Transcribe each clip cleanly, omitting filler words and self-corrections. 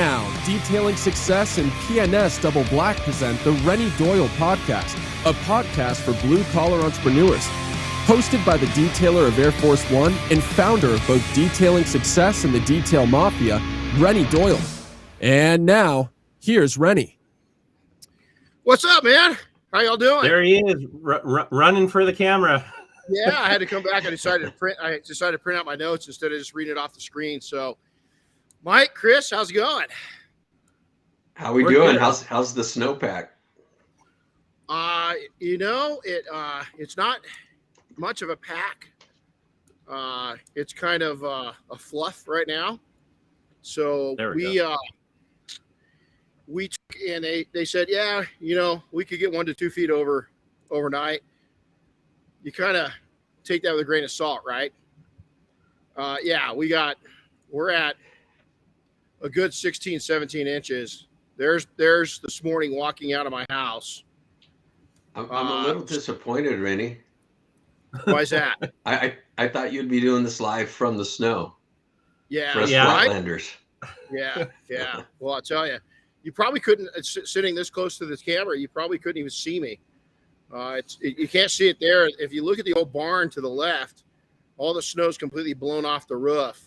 now, Detailing Success and PNS Double Black present the Renny Doyle Podcast, a podcast for blue-collar entrepreneurs. Hosted by the detailer of Air Force One and founder of both Detailing Success and the Detail Mafia, Renny Doyle. And now, here's Renny. What's up, man? How y'all doing? There he is, running for the camera. Yeah, I had to come back. I decided to print out my notes instead of just reading it off the screen. So, Mike, Chris, how's it going? How we doing? How's the snowpack? It's not much of a pack. It's kind of a fluff right now. So we took and they said, yeah, we could get 1 to 2 feet overnight. You kind of take that with a grain of salt, right? We're at a good 16, 17 inches. There's this morning walking out of my house. I'm a little disappointed, Renny. Why is that? I thought you'd be doing this live from the snow. Yeah. For us Flatlanders. Yeah. Well, I'll tell you, you probably couldn't, sitting this close to this camera, you probably couldn't even see me. You can't see it there. If you look at the old barn to the left, all the snow's completely blown off the roof.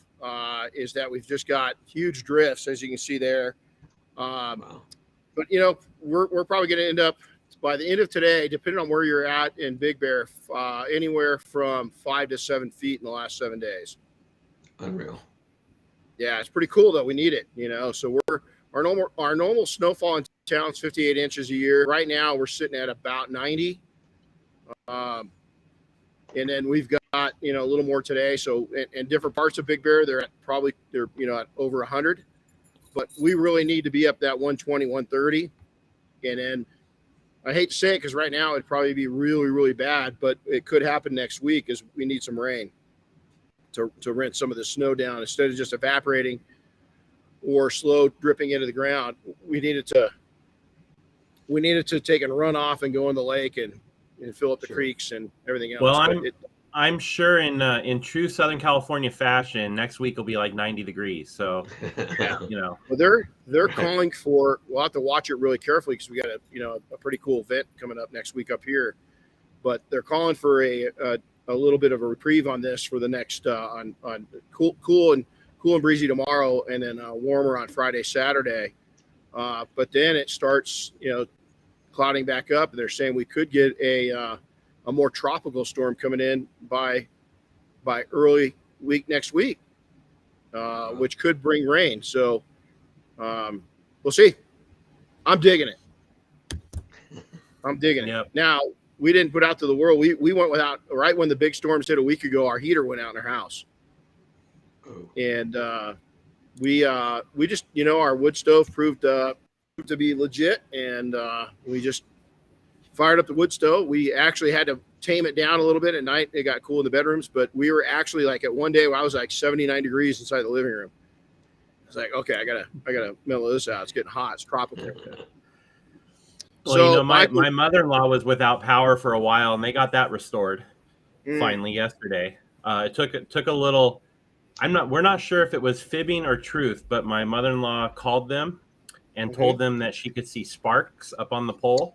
Is that we've just got huge drifts, as you can see there. Wow. But we're probably going to end up by the end of today, depending on where you're at in Big Bear, anywhere from 5 to 7 feet in the last 7 days. Unreal. Yeah, it's pretty cool though. We need it, So our normal snowfall in town is 58 inches a year. Right now, we're sitting at about 90. And then we've got, a little more today. So in different parts of Big Bear, they're at over 100. But we really need to be up that 120, 130. And then I hate to say it because right now it'd probably be really, really bad, but it could happen next week as we need some rain to rinse some of the snow down instead of just evaporating or slow dripping into the ground. We needed to take and run off and go in the lake and fill up the creeks and everything else. Well, I'm sure in true Southern California fashion, next week will be like 90 degrees. So, Well, they're calling for. We'll have to watch it really carefully because we got a pretty cool event coming up next week up here. But they're calling for a little bit of a reprieve on this for the next on cool and breezy tomorrow, and then warmer on Friday, Saturday. But then it starts clouding back up, and they're saying we could get a more tropical storm coming in by early week next week, which could bring rain. So we'll see. I'm digging it. Yep. Now, we didn't put out to the world. We went without, right when the big storms hit a week ago, our heater went out in our house. Oh. And we just, our wood stove proved to be legit, and we just fired up the wood stove. We actually had to tame it down a little bit at night. It got cool in the bedrooms, but we were actually like at one day where I was like 79 degrees inside the living room. I was like, okay, I gotta mellow this out. It's getting hot. It's tropical. Well, so my mother-in-law was without power for a while, and they got that restored finally yesterday. It took a little. We're not sure if it was fibbing or truth, but my mother-in-law called them and told them that she could see sparks up on the pole.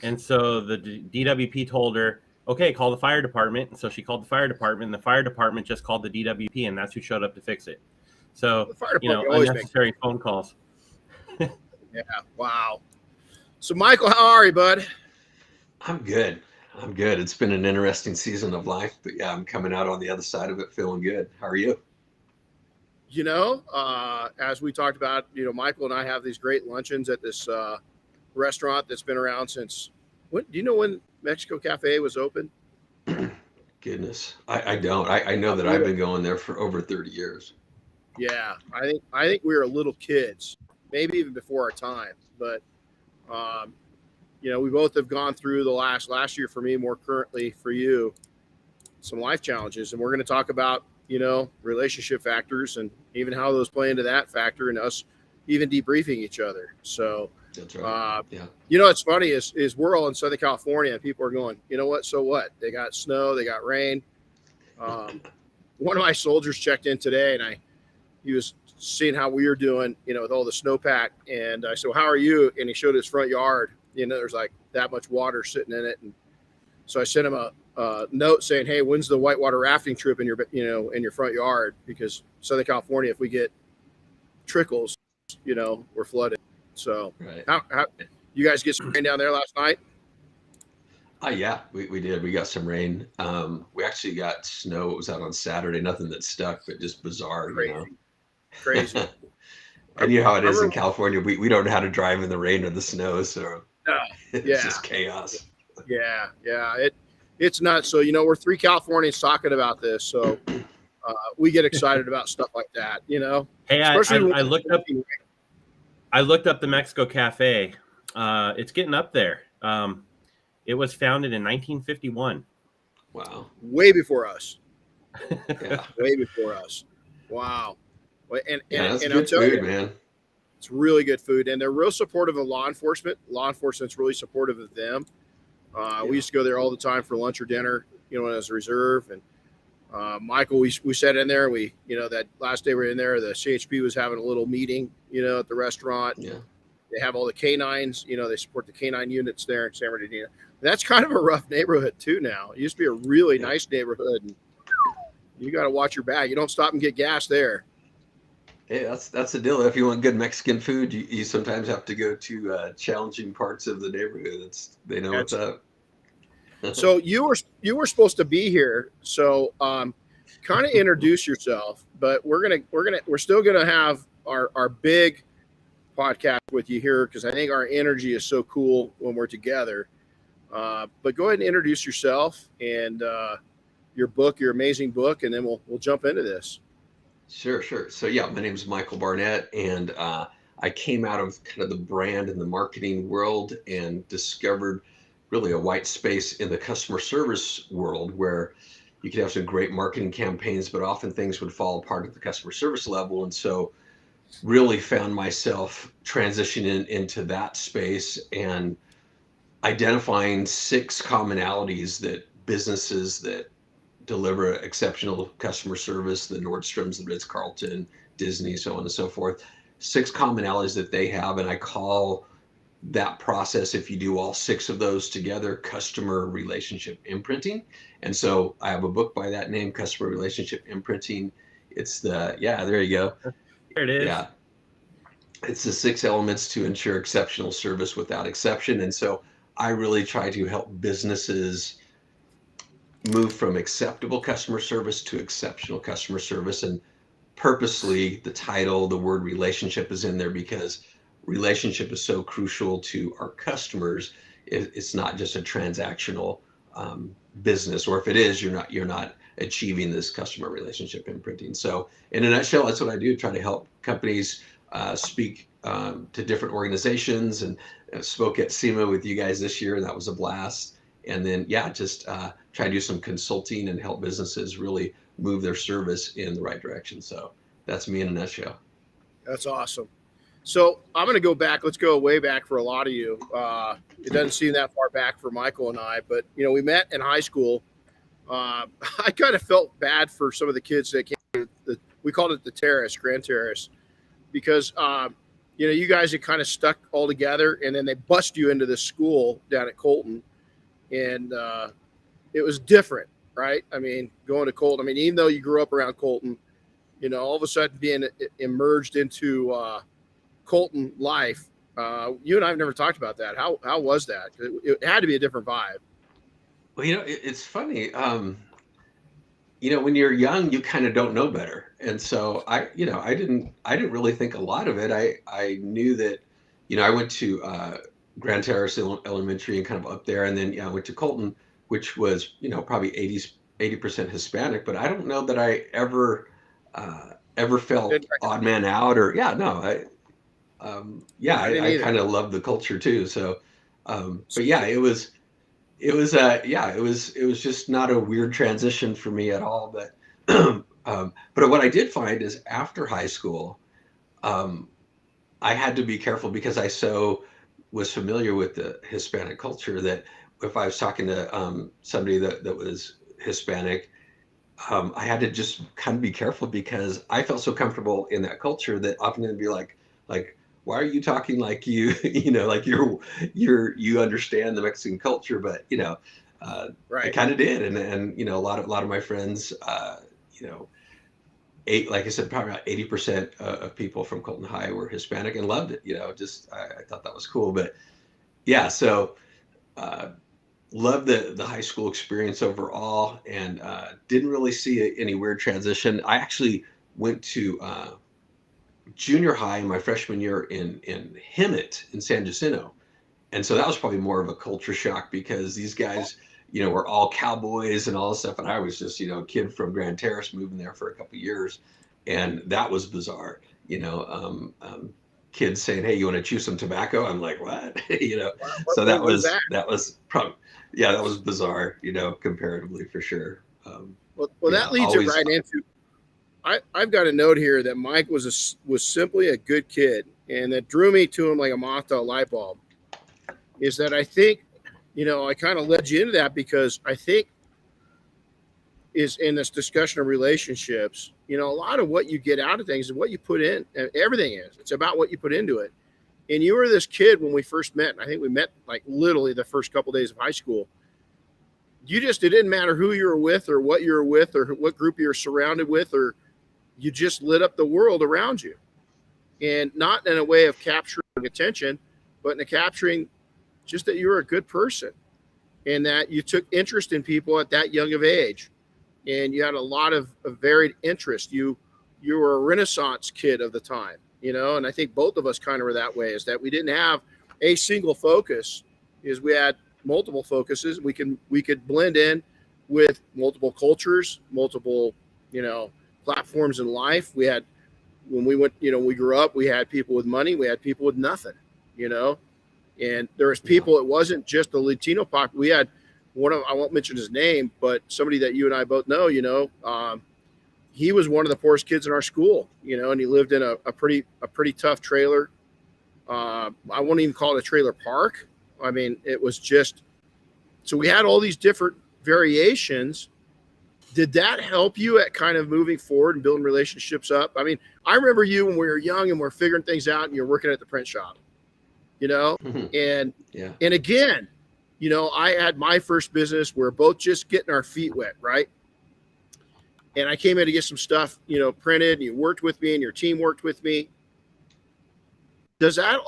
And so the DWP told her, okay, call the fire department. And so she called the fire department, and the fire department just called the DWP, and that's who showed up to fix it. So, unnecessary phone calls. Yeah, wow. So, Michael, how are you, bud? I'm good. It's been an interesting season of life, but yeah, I'm coming out on the other side of it feeling good. How are you? As we talked about, Michael and I have these great luncheons at this restaurant that's been around since do you know when Mexico Cafe was open? Goodness, I don't. I know that I've been going there for over 30 years. Yeah, I think we were little kids, maybe even before our time. But we both have gone through the last year for me, more currently for you, some life challenges, and we're going to talk about relationship factors and even how those play into that factor, and us even debriefing each other. So. That's right. What's funny is we're all in Southern California and people are going, what? So what? They got snow, they got rain. One of my soldiers checked in today and he was seeing how we were doing, with all the snowpack. And I said, well, how are you? And he showed his front yard. There's like that much water sitting in it. And so I sent him a note saying, hey, when's the whitewater rafting trip in your front yard? Because Southern California, if we get trickles, we're flooded. So right. How you guys get some rain down there last night? Yeah, we did. We got some rain. We actually got snow. It was out on Saturday. Nothing that stuck, but just bizarre, Crazy. And you know how it is in California. We don't know how to drive in the rain or the snow, so it's just chaos. Yeah. It's nuts. So we're 3 Californians talking about this, so we get excited about stuff like that. Hey, I looked up. I looked up the Mexico Cafe. It's getting up there. It was founded in 1951. Wow. Way before us. Yeah. Way before us. Wow. And that's and good food, man. It's really good food. And they're real supportive of law enforcement. Law enforcement's really supportive of them. We used to go there all the time for lunch or dinner, as a reserve. And Michael, we sat in there. We, that last day we were in there, the CHP was having a little meeting, at the restaurant. Yeah. They have all the canines, they support the canine units there in San Bernardino. That's kind of a rough neighborhood too now. It used to be a really nice neighborhood. And you got to watch your back. You don't stop and get gas there. Hey, that's the deal. If you want good Mexican food, you sometimes have to go to challenging parts of the neighborhood. They know what's up. So you were supposed to be here. So kind of introduce yourself, but we're still gonna have our big podcast with you here because I think our energy is so cool when we're together. But go ahead and introduce yourself and your book, your amazing book, and then we'll jump into this. Sure. So my name is Michael Barnett, and I came out of kind of the brand and the marketing world and discovered really a white space in the customer service world where you could have some great marketing campaigns, but often things would fall apart at the customer service level. And so really found myself transitioning into that space and identifying 6 commonalities that businesses that deliver exceptional customer service, the Nordstroms, the Ritz-Carlton, Disney, so on and so forth, 6 commonalities that they have. And I call that process, if you do all 6 of those together, customer relationship imprinting. And so I have a book by that name, Customer Relationship Imprinting. It's there you go. There it is. Yeah. It's the 6 elements to ensure exceptional service without exception. And so I really try to help businesses move from acceptable customer service to exceptional customer service. And purposely, the title, the word relationship is in there because relationship is so crucial to our customers. It's not just a transactional business, or if it is, you're not achieving this customer relationship imprinting. So in a nutshell, that's what I do, try to help companies speak to different organizations, and spoke at SEMA with you guys this year, and that was a blast. And then, just try to do some consulting and help businesses really move their service in the right direction. So that's me in a nutshell. That's awesome. So I'm going to go back. Let's go way back for a lot of you. It doesn't seem that far back for Michael and I, but we met in high school. I kind of felt bad for some of the kids that came. We called it the terrace, Grand Terrace, because you guys had kind of stuck all together, and then they bust you into this school down at Colton, and it was different, right? I mean, going to Colton. I mean, even though you grew up around Colton, all of a sudden being immersed into Colton life. You and I have never talked about that. How was that? It had to be a different vibe. Well, it's funny. When you're young, you kind of don't know better, and so I didn't really think a lot of it. I knew that, I went to Grand Terrace Elementary and kind of up there, and then I went to Colton, which was probably 80% Hispanic. But I don't know that I ever felt odd man out, or I kind of loved the culture too. So, but it was just not a weird transition for me at all. But, but what I did find is after high school, I had to be careful because I so was familiar with the Hispanic culture that if I was talking to somebody that was Hispanic, I had to just kind of be careful because I felt so comfortable in that culture that often it'd be like, why are you talking like you, like you understand the Mexican culture, but I Right. kind of did, and a lot of my friends, like I said, probably about 80% of people from Colton High were Hispanic and loved it. Just I thought that was cool, but yeah, so. Loved the high school experience overall, and didn't really see any weird transition. I actually went to junior high in my freshman year in Hemet in San Jacinto, and so that was probably more of a culture shock because these guys, were all cowboys and all this stuff, and I was just a kid from Grand Terrace moving there for a couple of years, and that was bizarre. Kids saying, "Hey, you want to chew some tobacco?" I'm like, "What?" So What was that? that was probably, yeah, that was bizarre, comparatively for sure. Well, that leads it right into. I've got a note here that Mike was simply a good kid, and that drew me to him like a moth to a light bulb. Is that I think, I kind of led you into that because I think is in this discussion of relationships, a lot of what you get out of things is what you put in. Everything is. It's about what you put into it. And you were this kid when we first met. And I think we met like literally the first couple of days of high school. It didn't matter who you were with or what you were with or what group you're surrounded with, or you just lit up the world around you. And not in a way of capturing attention, but in a capturing just that you were a good person and that you took interest in people at that young of age. And you had a lot of varied interest. You were a Renaissance kid of the time, and I think both of us kind of were that way, is that we didn't have a single focus, is we had multiple focuses. We could blend in with multiple cultures, multiple, platforms in life. We had, when we went, we grew up, we had people with money, we had people with nothing, and there was people, it wasn't just the Latino pop. We had I won't mention his name, but somebody that you and I both know, he was one of the poorest kids in our school, and he lived in a pretty tough trailer. I won't even call it a trailer park. I mean, it was just, so we had all these different variations. Did that help you at kind of moving forward and building relationships up? I mean, I remember you when we were young and we're figuring things out and you're working at the print shop, and, yeah. And again, I had my first business. We're both just getting our feet wet, right? And I came in to get some stuff, printed, and you worked with me and your team worked with me. Does that,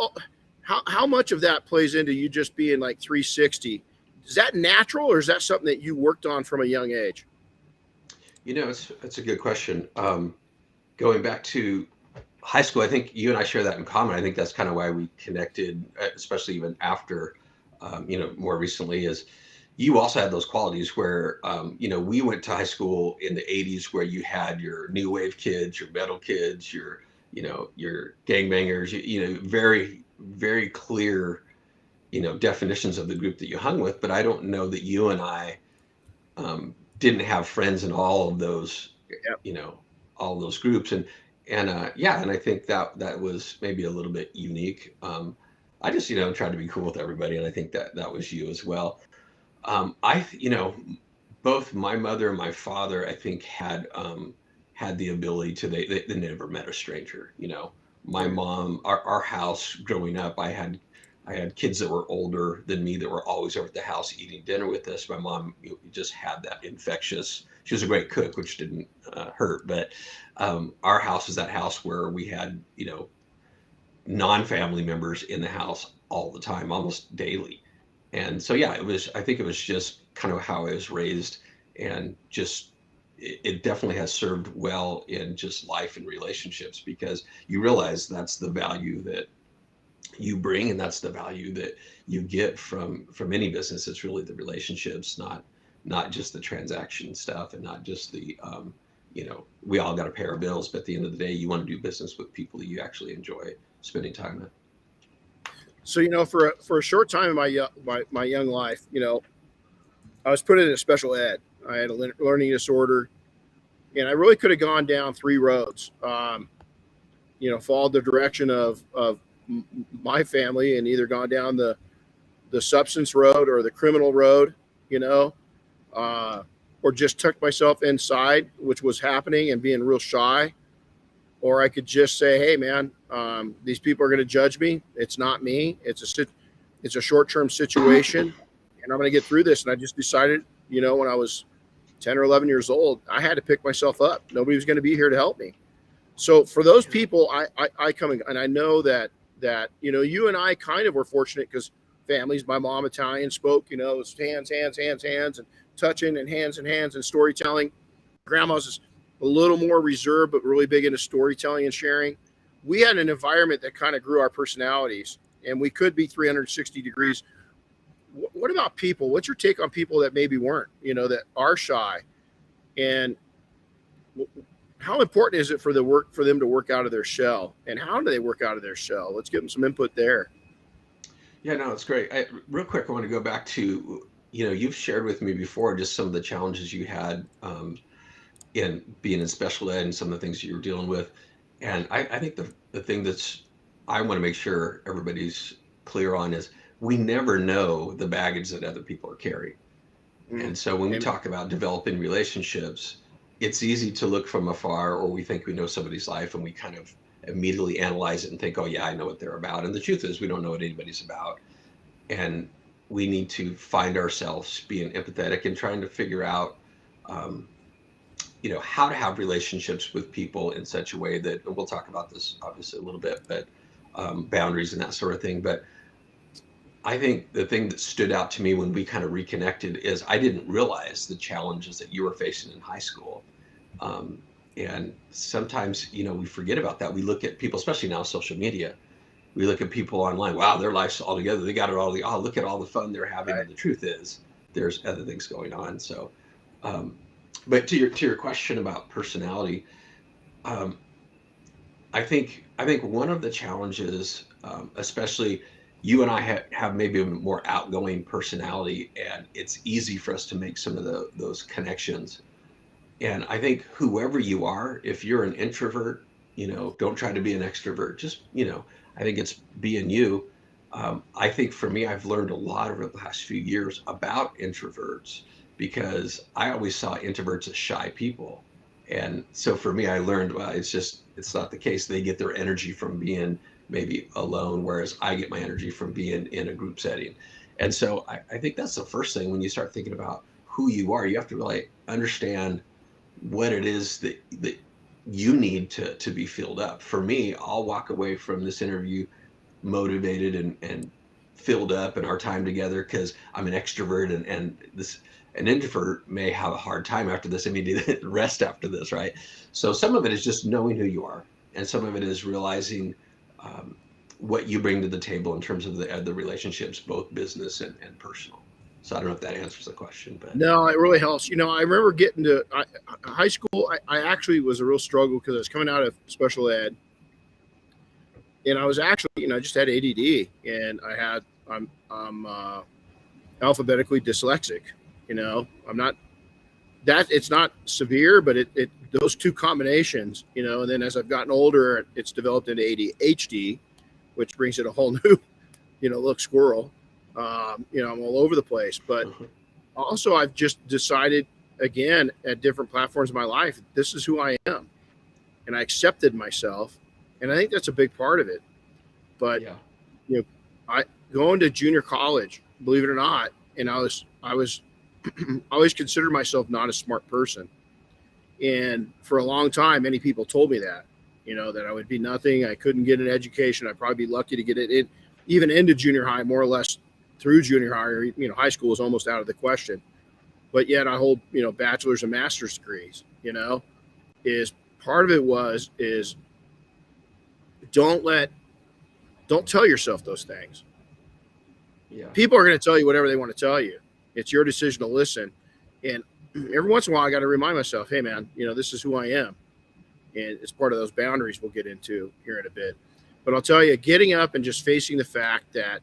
how much of that plays into you just being like 360? Is that natural, or is that something that you worked on from a young age? It's a good question. Going back to high school, I think you and I share that in common. I think that's kind of why we connected, especially even after, more recently, is you also had those qualities where, we went to high school in the 80s where you had your new wave kids, your metal kids, your gangbangers, very, very clear, definitions of the group that you hung with. But I don't know that you and I didn't have friends in all of those, Yep. All of those groups. And I think that was maybe a little bit unique. I just, tried to be cool with everybody. And I think that was you as well. Both my mother and my father, I think had the ability to, they never met a stranger, my mom, our house growing up, I had kids that were older than me that were always over at the house eating dinner with us. My mom just had that infectious, she was a great cook, which didn't hurt, but our house is that house where we had, non-family members in the house all the time, almost daily. And so, yeah, I think it was just kind of how I was raised, and just, it definitely has served well in just life and relationships, because you realize that's the value that you bring, and that's the value that you get from any business. It's really the relationships, not just the transaction stuff, and not just the, we all got to pay our bills, but at the end of the day, you want to do business with people that you actually enjoy spending time with. So, for a short time in my young life, I was put in a special ed. I had a learning disorder, and I really could have gone down three roads. Followed the direction of my family and either gone down the substance road or the criminal road, or just tuck myself inside, which was happening, and being real shy. Or I could just say, hey, man, these people are going to judge me. It's not me. It's a short-term situation, and I'm going to get through this. And I just decided, when I was 10 or 11 years old, I had to pick myself up. Nobody was going to be here to help me. So for those people, I come in, and I know that you and I kind of were fortunate because families, my mom Italian, spoke, it's hands, and touching, and hands and storytelling. Grandma's is a little more reserved, but really big into storytelling and sharing. We had an environment that kind of grew our personalities, and we could be 360 degrees. What about people? What's your take on people that maybe weren't, that are shy? And how important is it for them to work out of their shell? And how do they work out of their shell? Let's give them some input there. Yeah, no, it's great. Real quick, I want to go back to, you've shared with me before just some of the challenges you had in being in special ed and some of the things you were dealing with. And I think the thing I want to make sure everybody's clear on is we never know the baggage that other people are carrying. And so when we talk about developing relationships, it's easy to look from afar, or we think we know somebody's life and we kind of immediately analyze it and think, oh yeah, I know what they're about. And the truth is we don't know what anybody's about. And we need to find ourselves being empathetic and trying to figure out, how to have relationships with people in such a way that, and we'll talk about this obviously a little bit, but boundaries and that sort of thing. But I think the thing that stood out to me when we kind of reconnected is I didn't realize the challenges that you were facing in high school. And sometimes, we forget about that. We look at people, especially now, social media, we look at people online. Wow, their life's all together. They got it all. Oh, look at all the fun they're having. Right. And the truth is there's other things going on. So, but to your question about personality, I think one of the challenges, especially you and I have maybe a more outgoing personality, and it's easy for us to make some of those connections. And I think whoever you are, if you're an introvert, don't try to be an extrovert. Just, I think it's being you. I think for me, I've learned a lot over the last few years about introverts because I always saw introverts as shy people. And so for me, I learned, well, it's not the case. They get their energy from being maybe alone, whereas I get my energy from being in a group setting. And so I think that's the first thing when you start thinking about who you are, you have to really understand what it is that you need to be filled up. For me, I'll walk away from this interview motivated and filled up in our time together because I'm an extrovert, and an introvert may have a hard time after this. I mean, need rest after this, right? So some of it is just knowing who you are, and some of it is realizing what you bring to the table in terms of the relationships, both business and personal. So I don't know if that answers the question, but no, it really helps. I remember getting to high school. I actually was a real struggle because I was coming out of special ed, and I was actually, I just had ADD, and I'm alphabetically dyslexic. I'm not that it's not severe, but it those two combinations, and then as I've gotten older, it's developed into ADHD, which brings it a whole new, look, squirrel. I'm all over the place, but also I've just decided again at different platforms in my life, this is who I am, and I accepted myself. And I think that's a big part of it. But, I going to junior college, believe it or not. And I was I always considered myself not a smart person. And for a long time, many people told me that, that I would be nothing. I couldn't get an education. I'd probably be lucky to get it in, even into junior high, more or less through junior high, or, high school is almost out of the question. But yet I hold, bachelor's and master's degrees, is part of it is don't tell yourself those things. Yeah. People are going to tell you whatever they want to tell you. It's your decision to listen. And every once in a while, I got to remind myself, hey, man, this is who I am. And it's part of those boundaries we'll get into here in a bit. But I'll tell you, getting up and just facing the fact that,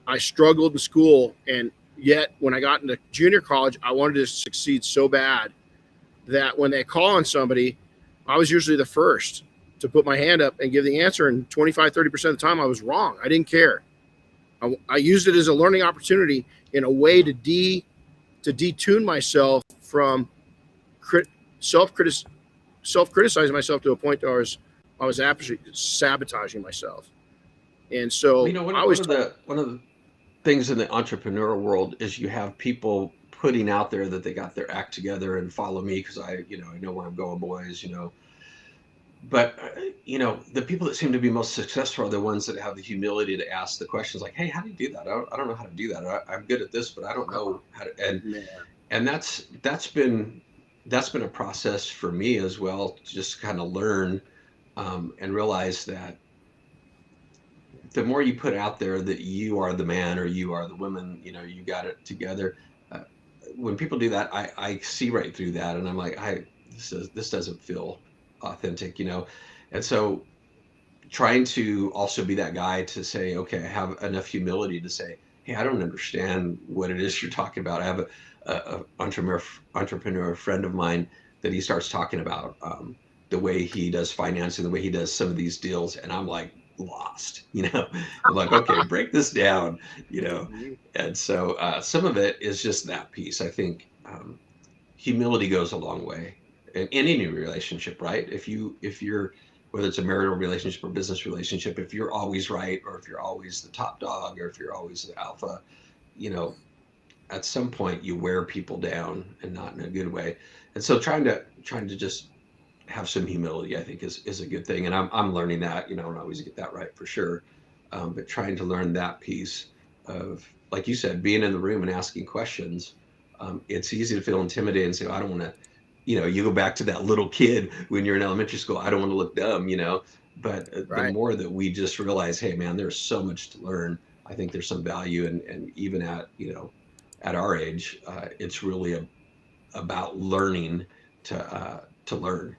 I struggled in school. And yet when I got into junior college, I wanted to succeed so bad that when they call on somebody, I was usually the first to put my hand up and give the answer. And 25, 30% of the time I was wrong. I didn't care. I used it as a learning opportunity in a way to detune myself from self-criticizing myself to a point where I was actually sabotaging myself. And so one of the things in the entrepreneurial world is you have people putting out there that they got their act together and follow me because I know where I'm going, boys. But the people that seem to be most successful are the ones that have the humility to ask the questions like, "Hey, how do you do that? I don't know how to do that. I'm good at this, but I don't know how to." And that's been a process for me as well, to just kind of learn and realize that the more you put out there that you are the man or you are the woman, you got it together. When people do that, I see right through that, and I'm like, this doesn't feel authentic, And so trying to also be that guy to say, okay, I have enough humility to say, hey, I don't understand what it is you're talking about. I have a entrepreneur friend of mine that he starts talking about the way he does financing, the way he does some of these deals, and I'm like lost. I'm like, okay, break this down, And so some of it is just that piece. I think humility goes a long way in any relationship, right? If you're, whether it's a marital relationship or business relationship, if you're always right, or if you're always the top dog, or if you're always the alpha, at some point you wear people down, and not in a good way. And so trying to just have some humility, I think is a good thing. And I'm learning that, I don't always get that right for sure. But trying to learn that piece of, like you said, being in the room and asking questions. It's easy to feel intimidated and say, I don't want to, you go back to that little kid when you're in elementary school. I don't want to look dumb, but Right. The more that we just realize, hey man, there's so much to learn. I think there's some value. And even at our age, it's really about learning to learn,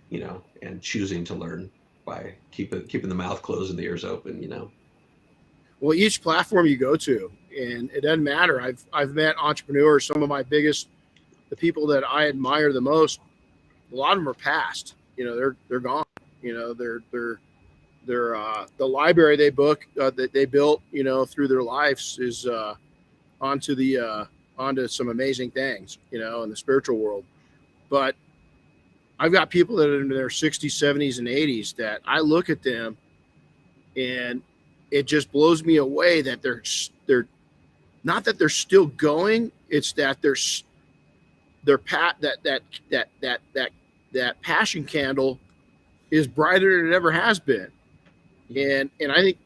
and choosing to learn by keeping the mouth closed and the ears open, Well, each platform you go to, and it doesn't matter. I've met entrepreneurs, some of the people that I admire the most. A lot of them are past. They're gone. They're the library they that they built, through their lives is onto some amazing things, in the spiritual world. But I've got people that are in their 60s, 70s, and 80s that I look at them, and it just blows me away that they're not that they're still going. It's that that passion candle is brighter than it ever has been. And I think,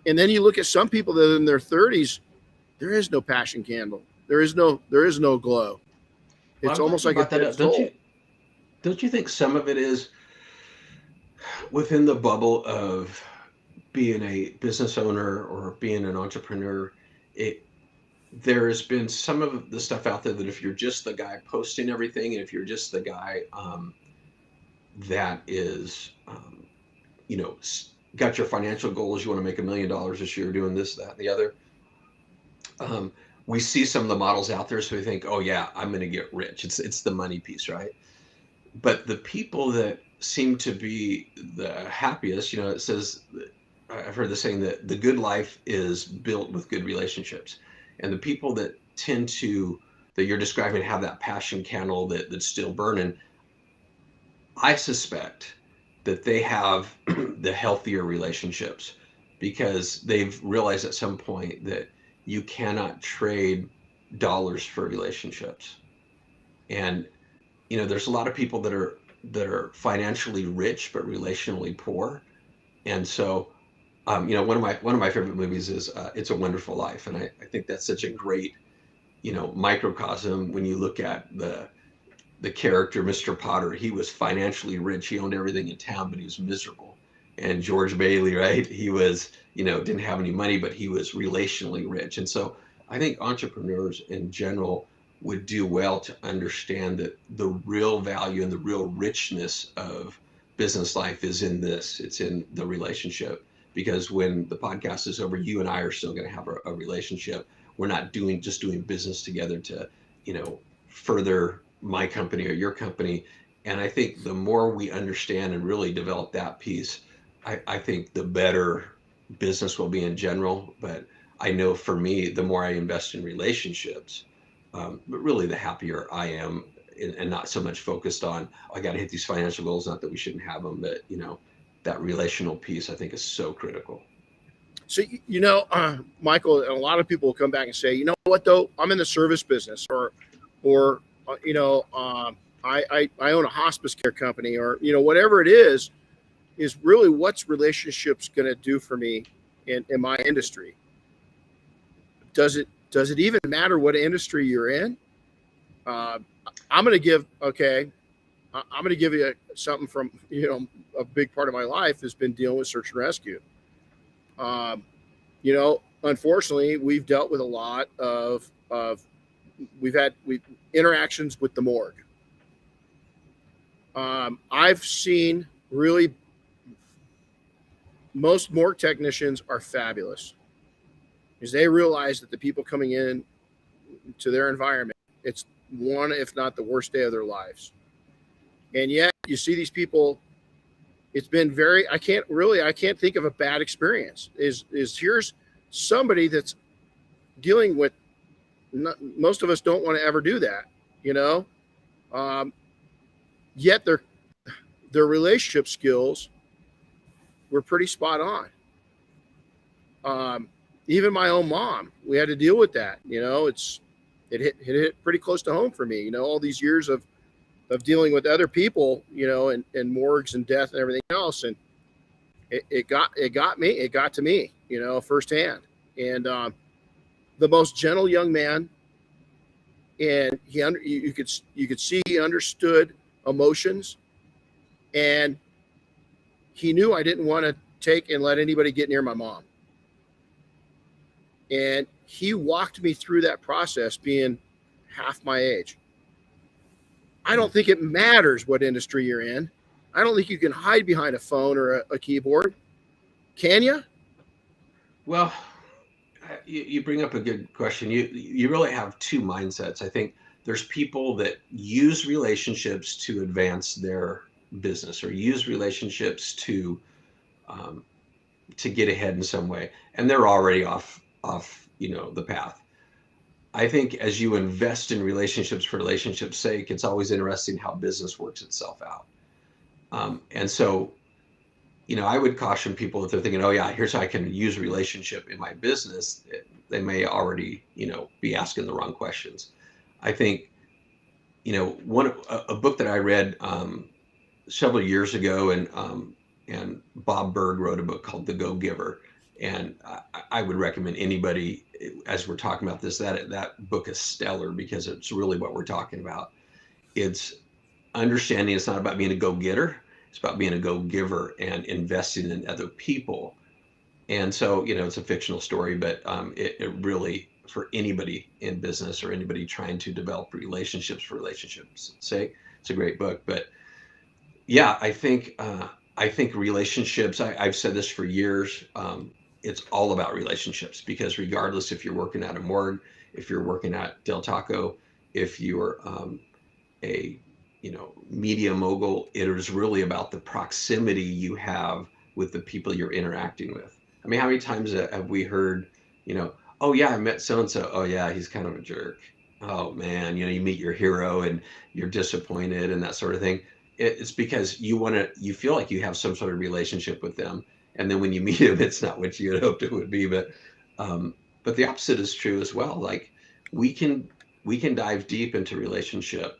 and then you look at some people that are in their 30s, there is no passion candle. There is no glow. It's almost like a dead soul. Don't you think some of it is within the bubble of being a business owner or being an entrepreneur? There has been some of the stuff out there that if you're just the guy posting everything, and if you're just the guy that is, got your financial goals, you want to make $1 million this year, doing this, that, and the other. We see some of the models out there, so we think, oh yeah, I'm going to get rich. It's the money piece, right? But the people that seem to be the happiest, it says, I've heard the saying that the good life is built with good relationships. And the people that tend to, that you're describing, have that passion candle that's still burning, I suspect that they have the healthier relationships, because they've realized at some point that you cannot trade dollars for relationships. And there's a lot of people that are financially rich but relationally poor. And so one of my favorite movies is It's a Wonderful Life, and I think that's such a great microcosm when you look at the character Mr. Potter. He was financially rich, he owned everything in town, but he was miserable. And George Bailey, right, he was didn't have any money, but he was relationally rich. And so I think entrepreneurs in general would do well to understand that the real value and the real richness of business life is in this. It's in the relationship. Because when the podcast is over, you and I are still going to have a relationship. We're not just doing business together to, further my company or your company. And I think the more we understand and really develop that piece, I think the better business will be in general. But I know for me, the more I invest in relationships, but really the happier I am, and not so much focused on, oh, I got to hit these financial goals. Not that we shouldn't have them, but that relational piece I think is so critical. So, Michael, and a lot of people will come back and say, you know what, though, I'm in the service business, or I own a hospice care company, or, whatever it is really what's relationships going to do for me in my industry? Does it even matter what industry you're in? I'm going to give you something from, a big part of my life has been dealing with search and rescue. Unfortunately, we've dealt with a lot of we've interactions with the morgue. I've seen really, most morgue technicians are fabulous because they realize that the people coming in to their environment, it's one, if not the worst day of their lives. And yet you see these people, it's been I can't think of a bad experience. Here's somebody that's dealing with, most of us don't want to ever do that, yet their relationship skills were pretty spot on. Even my own mom, we had to deal with that. It hit pretty close to home for me, all these years of dealing with other people, and morgues and death and everything else. And it got to me, firsthand. And the most gentle young man, and you could see he understood emotions, and he knew I didn't want to take and let anybody get near my mom. And he walked me through that process being half my age. I don't think it matters what industry you're in. I don't think you can hide behind a phone or a keyboard. Can you? Well, you bring up a good question. You really have two mindsets. I think there's people that use relationships to advance their business, or use relationships to get ahead in some way, and they're already off the path. I think as you invest in relationships for relationships' sake, it's always interesting how business works itself out. And so, I would caution people if they're thinking, oh yeah, here's how I can use relationship in my business. They may already, be asking the wrong questions. I think, a book that I read several years ago, and Bob Berg wrote a book called The Go-Giver. And I would recommend anybody, as we're talking about this, that book is stellar, because it's really what we're talking about. It's understanding it's not about being a go-getter. It's about being a go-giver and investing in other people. And so, it's a fictional story, but it really, for anybody in business or anybody trying to develop relationships for relationships' sake, it's a great book. But yeah, I think relationships, I've said this for years, it's all about relationships, because regardless if you're working at a morgue, if you're working at Del Taco, if you're a media mogul, it is really about the proximity you have with the people you're interacting with. I mean, how many times have we heard, oh yeah, I met so-and-so. Oh yeah, he's kind of a jerk. Oh man, you meet your hero and you're disappointed and that sort of thing. It's because you feel like you have some sort of relationship with them. And then when you meet them, it's not what you had hoped it would be. But the opposite is true as well. Like we can dive deep into relationship.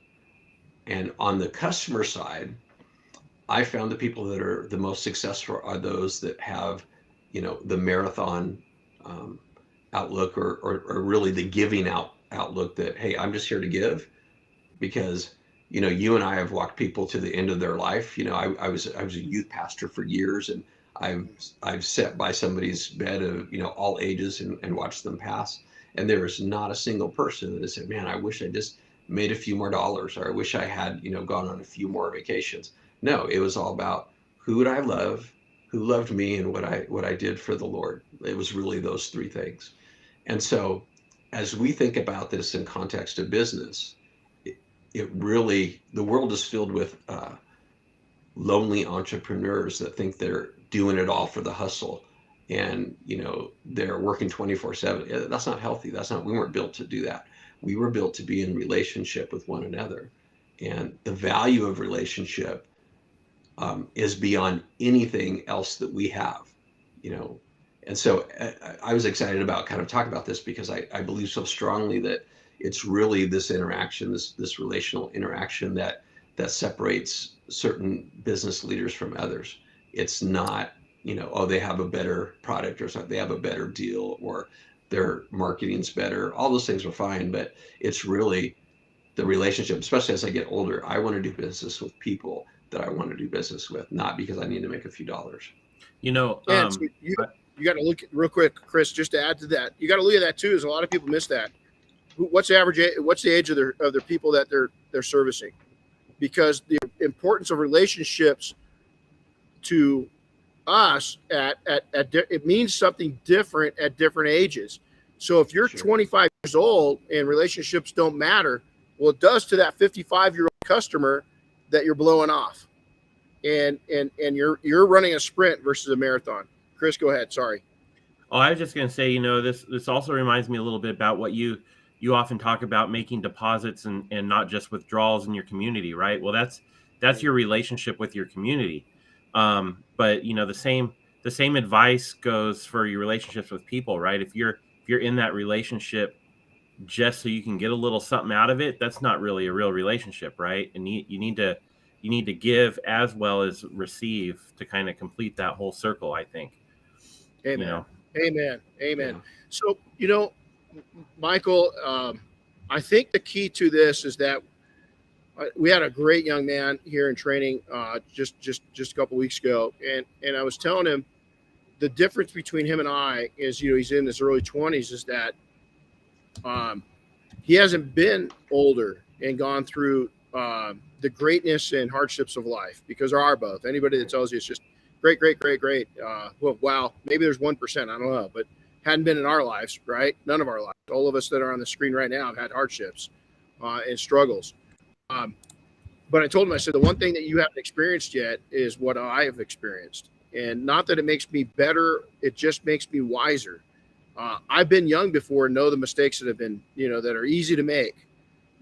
And on the customer side, I found the people that are the most successful are those that have, the marathon outlook, or really the giving outlook that, hey, I'm just here to give, because you and I have walked people to the end of their life. I was a youth pastor for years, and I've sat by somebody's bed of all ages and watched them pass, and there is not a single person that has said, man, I wish I just made a few more dollars, or I wish I had gone on a few more vacations. No, it was all about who would I love, who loved me, and what I did for the Lord. It was really those three things. And so as we think about this in context of business, it really, the world is filled with lonely entrepreneurs that think they're doing it all for the hustle. and they're working 24/7. That's not healthy. We weren't built to do that. We were built to be in relationship with one another, and the value of relationship is beyond anything else that we have. And so I was excited about kind of talking about this because I believe so strongly that it's really this interaction, this relational interaction that separates certain business leaders from others. It's not, they have a better product or something, they have a better deal, or their marketing's better. All those things are fine, but it's really the relationship. Especially as I get older, I want to do business with people that I want to do business with, not because I need to make a few dollars. You got to look at, real quick, Chris, just to add to that. You got to look at that too. Is a lot of people miss that. What's the average? What's the age of their people that they're servicing? Because the importance of relationships to us it means something different at different ages. So if you're 25 years old and relationships don't matter, well, it does to that 55-year-old customer that you're blowing off, and you're running a sprint versus a marathon. Chris, go ahead. Sorry. Oh, I was just going to say, this also reminds me a little bit about what you often talk about, making deposits and not just withdrawals in your community, right? Well, that's your relationship with your community. But the same advice goes for your relationships with people, right? If you're in that relationship just so you can get a little something out of it, that's not really a real relationship, right? And you need to give as well as receive to kind of complete that whole circle, I think. Amen. Amen. Yeah. So, Michael, I think the key to this is that we had a great young man here in training just a couple weeks ago, and I was telling him the difference between him and I is, he's in his early 20s, is that he hasn't been older and gone through the greatness and hardships of life, because there are both. Anybody that tells you it's just great, well, wow, maybe there's 1%, I don't know, but hadn't been in our lives, right? None of our lives. All of us that are on the screen right now have had hardships and struggles. But I told him, I said, the one thing that you haven't experienced yet is what I have experienced. And not that it makes me better, it just makes me wiser. I've been young before and know the mistakes that have been, that are easy to make.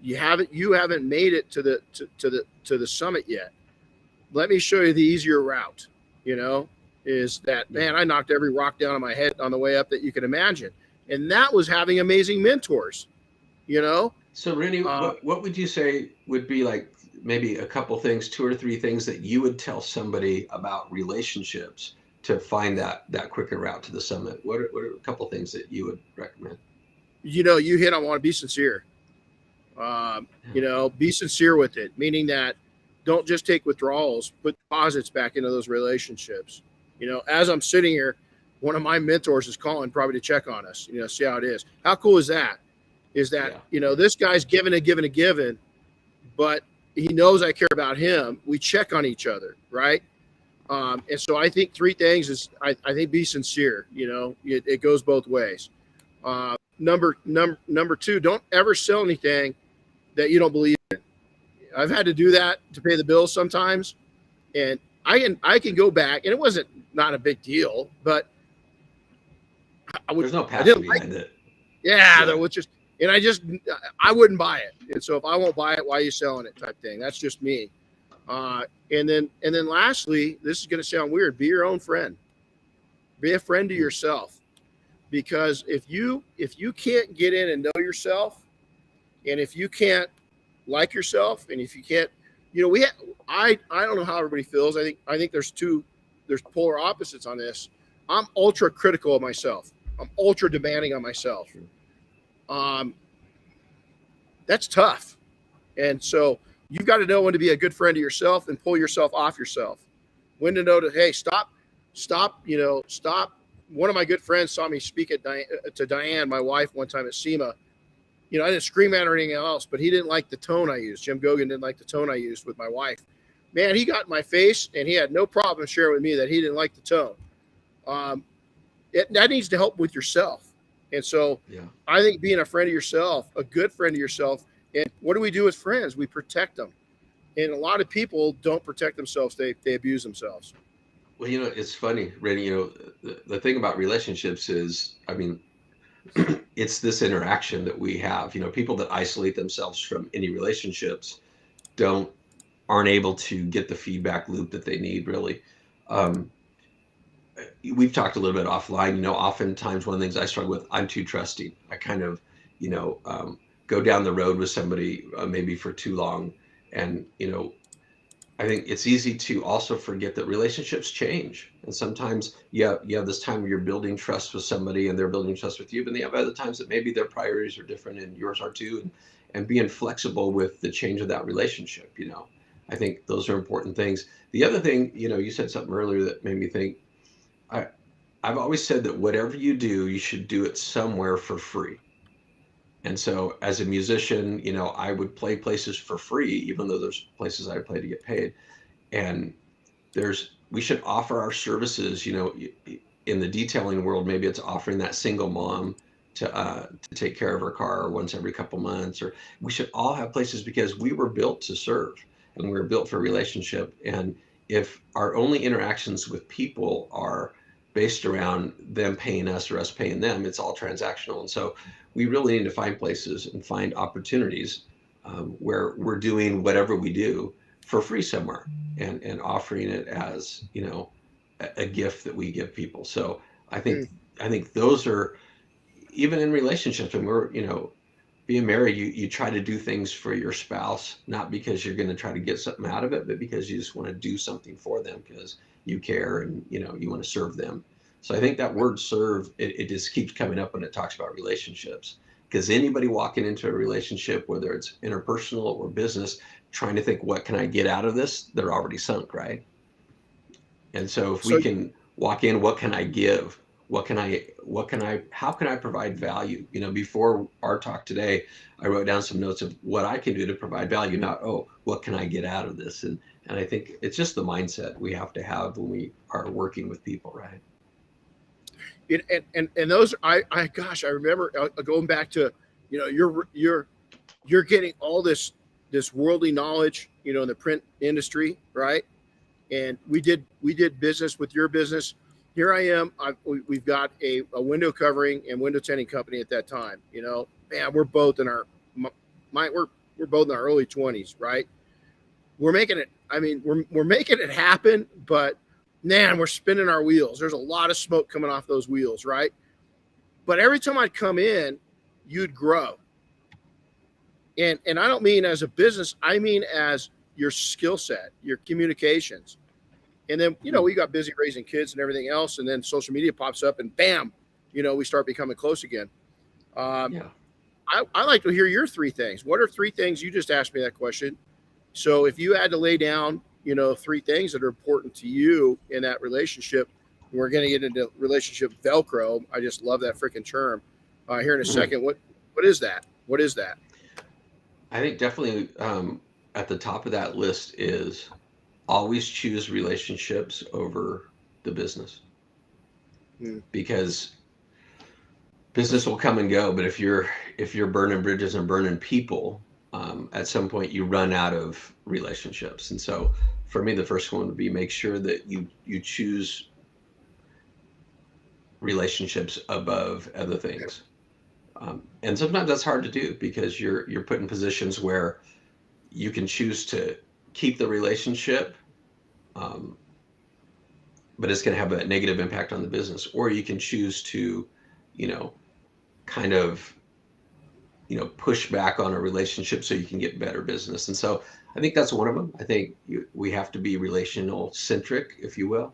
You haven't made it to the summit yet. Let me show you the easier route. Is that, man, I knocked every rock down on my head on the way up that you can imagine. And that was having amazing mentors, So Renny, what would you say would be like maybe a couple things, 2 or 3 things that you would tell somebody about relationships to find that quicker route to the summit? What are a couple things that you would recommend? You hit on want to be sincere. Be sincere with it, meaning that don't just take withdrawals, put deposits back into those relationships. As I'm sitting here, one of my mentors is calling probably to check on us, see how it is. How cool is that? This guy's giving, but he knows I care about him. We check on each other, right? And so I think 3 things is, I think be sincere. It goes both ways. Number 2, don't ever sell anything that you don't believe in. I've had to do that to pay the bills sometimes, and I can go back, and it wasn't not a big deal, but there's no passion behind it. Yeah, there was just, and I wouldn't buy it. And so if I won't buy it, why are you selling it? Type thing. That's just me. And then lastly, this is going to sound weird. Be your own friend. Be a friend to yourself, because if you can't get in and know yourself, and if you can't like yourself, and if you can't, I don't know how everybody feels. I think there's polar opposites on this. I'm ultra critical of myself. I'm ultra demanding on myself. That's tough. And so you've got to know when to be a good friend to yourself and pull yourself off yourself. When to know to, hey, stop. One of my good friends saw me speak to Diane, my wife, one time at SEMA. I didn't scream at her or anything else, but he didn't like the tone I used. Jim Gogan didn't like the tone I used with my wife. Man, he got in my face, and he had no problem sharing with me that he didn't like the tone. That needs to help with yourself. And so I think being a friend of yourself, a good friend of yourself, and what do we do with friends? We protect them. And a lot of people don't protect themselves. They abuse themselves. Well, it's funny, Renny, the thing about relationships is, I mean, it's this interaction that we have. People that isolate themselves from any relationships aren't able to get the feedback loop that they need, really. Um, we've talked a little bit offline. Oftentimes one of the things I struggle with, I'm too trusting. I kind of, go down the road with somebody maybe for too long. And, I think it's easy to also forget that relationships change. And sometimes you have this time where you're building trust with somebody and they're building trust with you, but then you have other times that maybe their priorities are different and yours are too. And being flexible with the change of that relationship, I think those are important things. The other thing, you said something earlier that made me think, I've always said that whatever you do, you should do it somewhere for free. And so as a musician, I would play places for free, even though there's places I play to get paid. And we should offer our services, in the detailing world. Maybe it's offering that single mom to take care of her car once every couple months, or we should all have places, because we were built to serve and we were built for relationship. And if our only interactions with people are based around them paying us or us paying them, it's all transactional. And so we really need to find places and find opportunities where we're doing whatever we do for free somewhere, and offering it as, a gift that we give people. So I think those are, even in relationships, and we're, being married, you try to do things for your spouse, not because you're going to try to get something out of it, but because you just want to do something for them because you care and, you want to serve them. So I think that word serve, it just keeps coming up when it talks about relationships, because anybody walking into a relationship, whether it's interpersonal or business, trying to think, what can I get out of this? They're already sunk, right? And so if we can walk in, what can I give? How can I provide value? Before our talk today, I wrote down some notes of what I can do to provide value, not, what can I get out of this? And I think it's just the mindset we have to have when we are working with people, right? And those, I remember going back to, you're getting all this worldly knowledge, in the print industry, right? And we did business with your business. Here I am. We've got a window covering and window tinting company at that time. Man, we're both in our we're both in our early 20s, right? We're making it. I mean, we're making it happen, but man, we're spinning our wheels. There's a lot of smoke coming off those wheels, right? But every time I'd come in, you'd grow. And I don't mean as a business, I mean as your skill set, your communications. And then, we got busy raising kids and everything else. And then social media pops up and bam, we start becoming close again. I like to hear your three things. What are three things? You just asked me that question. So if you had to lay down, three things that are important to you in that relationship, we're going to get into relationship Velcro. I just love that freaking term here in a second. What is that? What is that? I think definitely at the top of that list is always choose relationships over the business, because business will come and go. But if you're burning bridges and burning people, at some point you run out of relationships. And so for me, the first one would be make sure that you choose relationships above other things. And sometimes that's hard to do because you're put in positions where you can choose to keep the relationship, but it's going to have a negative impact on the business, or you can choose to, kind of, push back on a relationship so you can get better business. And so I think that's one of them. I think we have to be relational centric, if you will.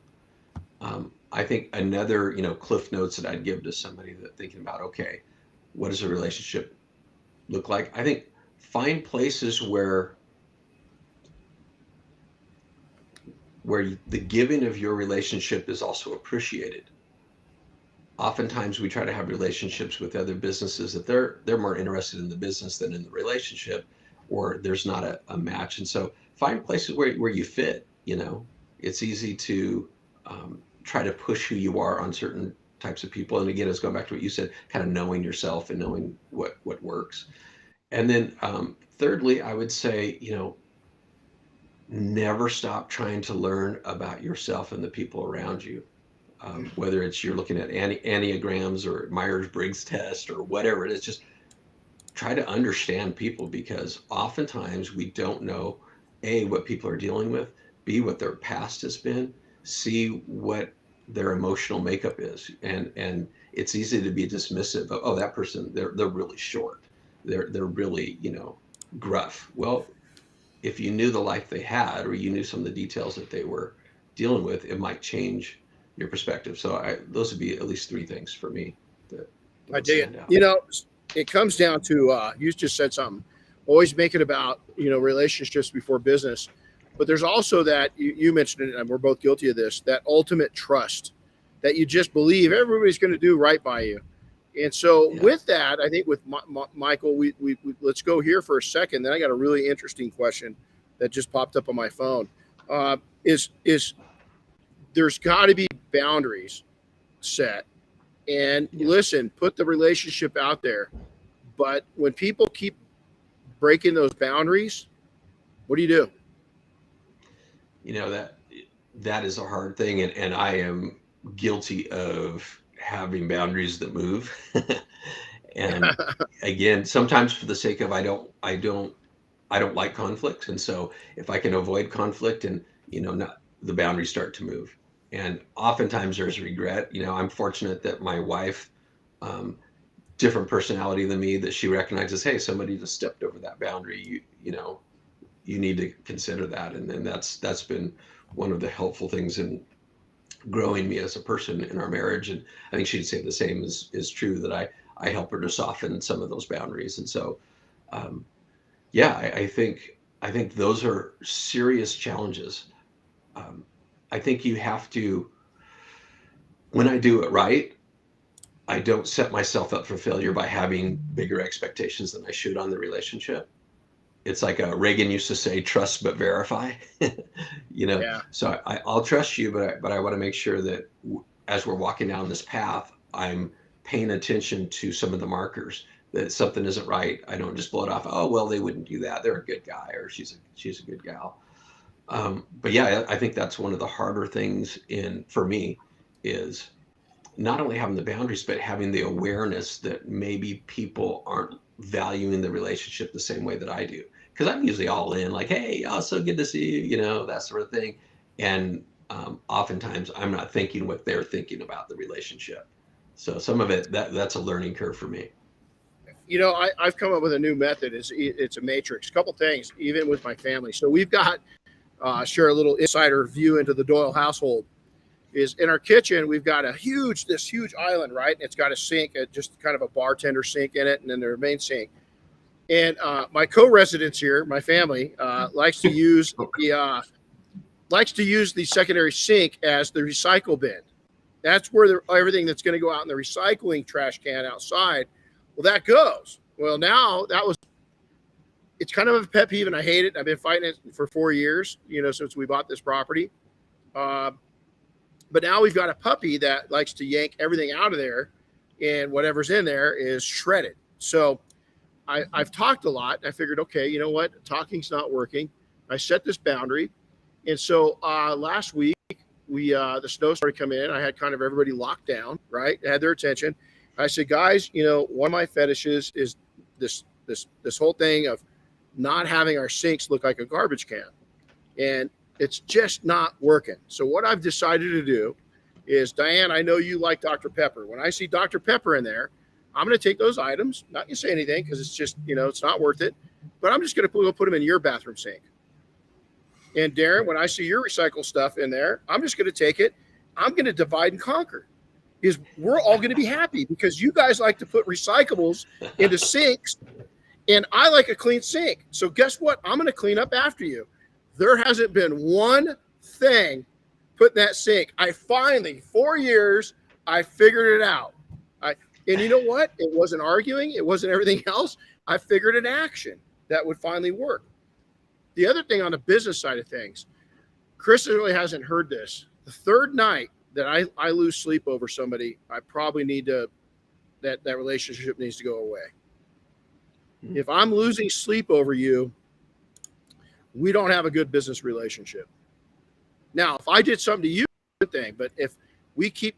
I think another, cliff notes that I'd give to somebody that thinking about, okay, what does a relationship look like? I think find places where the giving of your relationship is also appreciated. Oftentimes we try to have relationships with other businesses that they're more interested in the business than in the relationship, or there's not a match. And so find places where you fit. It's easy to try to push who you are on certain types of people. And again, it's going back to what you said, kind of knowing yourself and knowing what works. And then thirdly, I would say, never stop trying to learn about yourself and the people around you. Whether it's you're looking at enneagrams or Myers-Briggs test or whatever it is, just try to understand people, because oftentimes we don't know, A, what people are dealing with, B, what their past has been, C, what their emotional makeup is. And it's easy to be dismissive of, oh, that person, they're really short. They're really, gruff. Well, if you knew the life they had, or you knew some of the details that they were dealing with, it might change your perspective. So those would be at least three things for me that I dig it. It comes down to, you just said something, always make it about, relationships before business. But there's also that, you mentioned it, and we're both guilty of this, that ultimate trust that you just believe everybody's going to do right by you. And so with that, I think with Michael, we let's go here for a second. Then I got a really interesting question that just popped up on my phone. Is there's got to be boundaries set, and listen, put the relationship out there. But when people keep breaking those boundaries, what do you do? That is a hard thing, and I am guilty of having boundaries that move. And again, sometimes for the sake of I don't like conflict, and so if I can avoid conflict, and not, the boundaries start to move. And oftentimes there's regret. I'm fortunate that my wife, different personality than me, that she recognizes, hey, somebody just stepped over that boundary. You need to consider that, and then that's been one of the helpful things in growing me as a person in our marriage. And I think she'd say the same is true, that I help her to soften some of those boundaries. And so, I think those are serious challenges. I think you have to, when I do it right, I don't set myself up for failure by having bigger expectations than I should on the relationship. It's like Reagan used to say, trust but verify. So I'll trust you, but I want to make sure that as we're walking down this path, I'm paying attention to some of the markers, that something isn't right. I don't just blow it off. Oh, well, they wouldn't do that. They're a good guy, or she's a good gal. But I think that's one of the harder things for me, is not only having the boundaries, but having the awareness that maybe people aren't valuing the relationship the same way that I do. Because I'm usually all in, like, hey, oh, so good to see you, that sort of thing. And oftentimes I'm not thinking what they're thinking about the relationship. So some of it, that's a learning curve for me. I've come up with a new method. It's a matrix. A couple things, even with my family. So we've got, share a little insider view into the Doyle household. Is in our kitchen, we've got this huge island, right? And it's got a sink, just kind of a bartender sink in it, and then their main sink. And my co-residents here, my family, likes to use the secondary sink as the recycle bin. That's where everything that's going to go out in the recycling trash can outside, well, that goes. Well, now it's kind of a pet peeve, and I hate it. I've been fighting it for 4 years, since we bought this property. But now we've got a puppy that likes to yank everything out of there, and whatever's in there is shredded. So I've talked a lot. I figured, okay, you know what? Talking's not working. I set this boundary. And so last week, the snow started coming in. I had kind of everybody locked down, right? I had their attention. I said, guys, one of my fetishes is this whole thing of not having our sinks look like a garbage can. And it's just not working. So what I've decided to do is, Diane, I know you like Dr. Pepper. When I see Dr. Pepper in there, I'm going to take those items, not going to say anything because it's just, it's not worth it. But I'm just going to put them in your bathroom sink. And Darren, when I see your recycle stuff in there, I'm just going to take it. I'm going to divide and conquer. Because we're all going to be happy, because you guys like to put recyclables into sinks, and I like a clean sink. So guess what? I'm going to clean up after you. There hasn't been one thing put in that sink. I finally, 4 years, I figured it out. And you know what? It wasn't arguing. It wasn't everything else. I figured an action that would finally work. The other thing on the business side of things, Chris really hasn't heard this. The third night that I lose sleep over somebody, I probably need that relationship needs to go away. If I'm losing sleep over you, we don't have a good business relationship. Now, if I did something to you, good thing, but if we keep,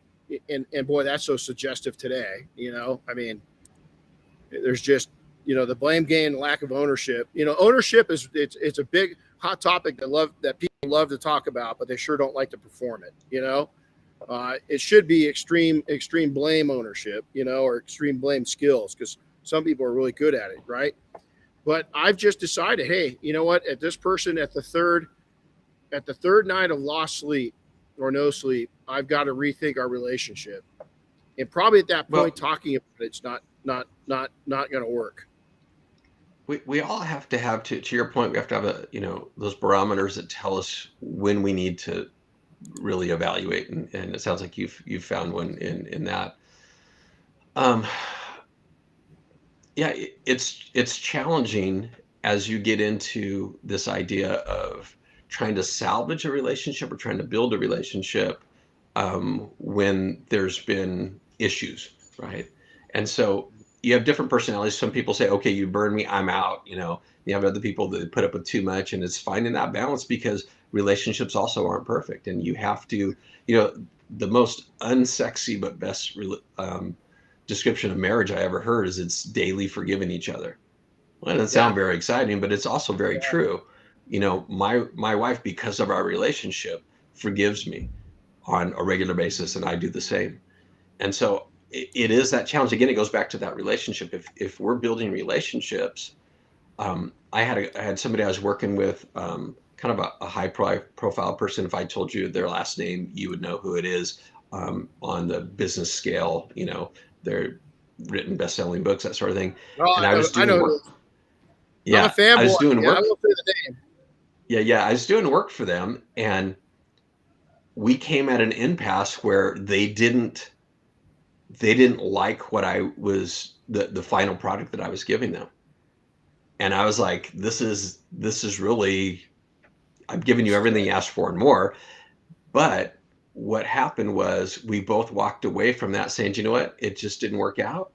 and boy, that's so suggestive today, I mean, there's just, the blame game, lack of ownership. Ownership it's a big hot topic that people love to talk about, but they sure don't like to perform it. It should be extreme blame ownership, or extreme blame skills, because some people are really good at it, right? But I've just decided, hey, you know what? At this person at the third night of lost sleep or no sleep, I've got to rethink our relationship. And probably at that point, talking about it's not going to work. We all have to have to your point. We have to have those barometers that tell us when we need to really evaluate, and it sounds like you've found one in that. Yeah, it's challenging as you get into this idea of trying to salvage a relationship or trying to build a relationship when there's been issues, right? And so you have different personalities. Some people say, okay, you burn me, I'm out. You have other people that put up with too much, and it's finding that balance, because relationships also aren't perfect, and you have to, the most unsexy but best description of marriage I ever heard is it's daily forgiving each other. Well, it doesn't sound very exciting, but it's also very true. My wife, because of our relationship, forgives me on a regular basis, and I do the same. And so it is that challenge. Again, it goes back to that relationship. If we're building relationships, I had somebody I was working with, kind of a high profile person. If I told you their last name, you would know who it is, on the business scale. They're written best-selling books, that sort of thing. Oh, and I was doing work. Yeah, I'm a fanboy. I was doing work. I won't say the name. Yeah, I was doing work for them, and we came at an impasse where they didn't like what I was, the final product that I was giving them. And I was like, this is really, I'm giving you everything you asked for and more. But what happened was we both walked away from that saying, you know what, it just didn't work out.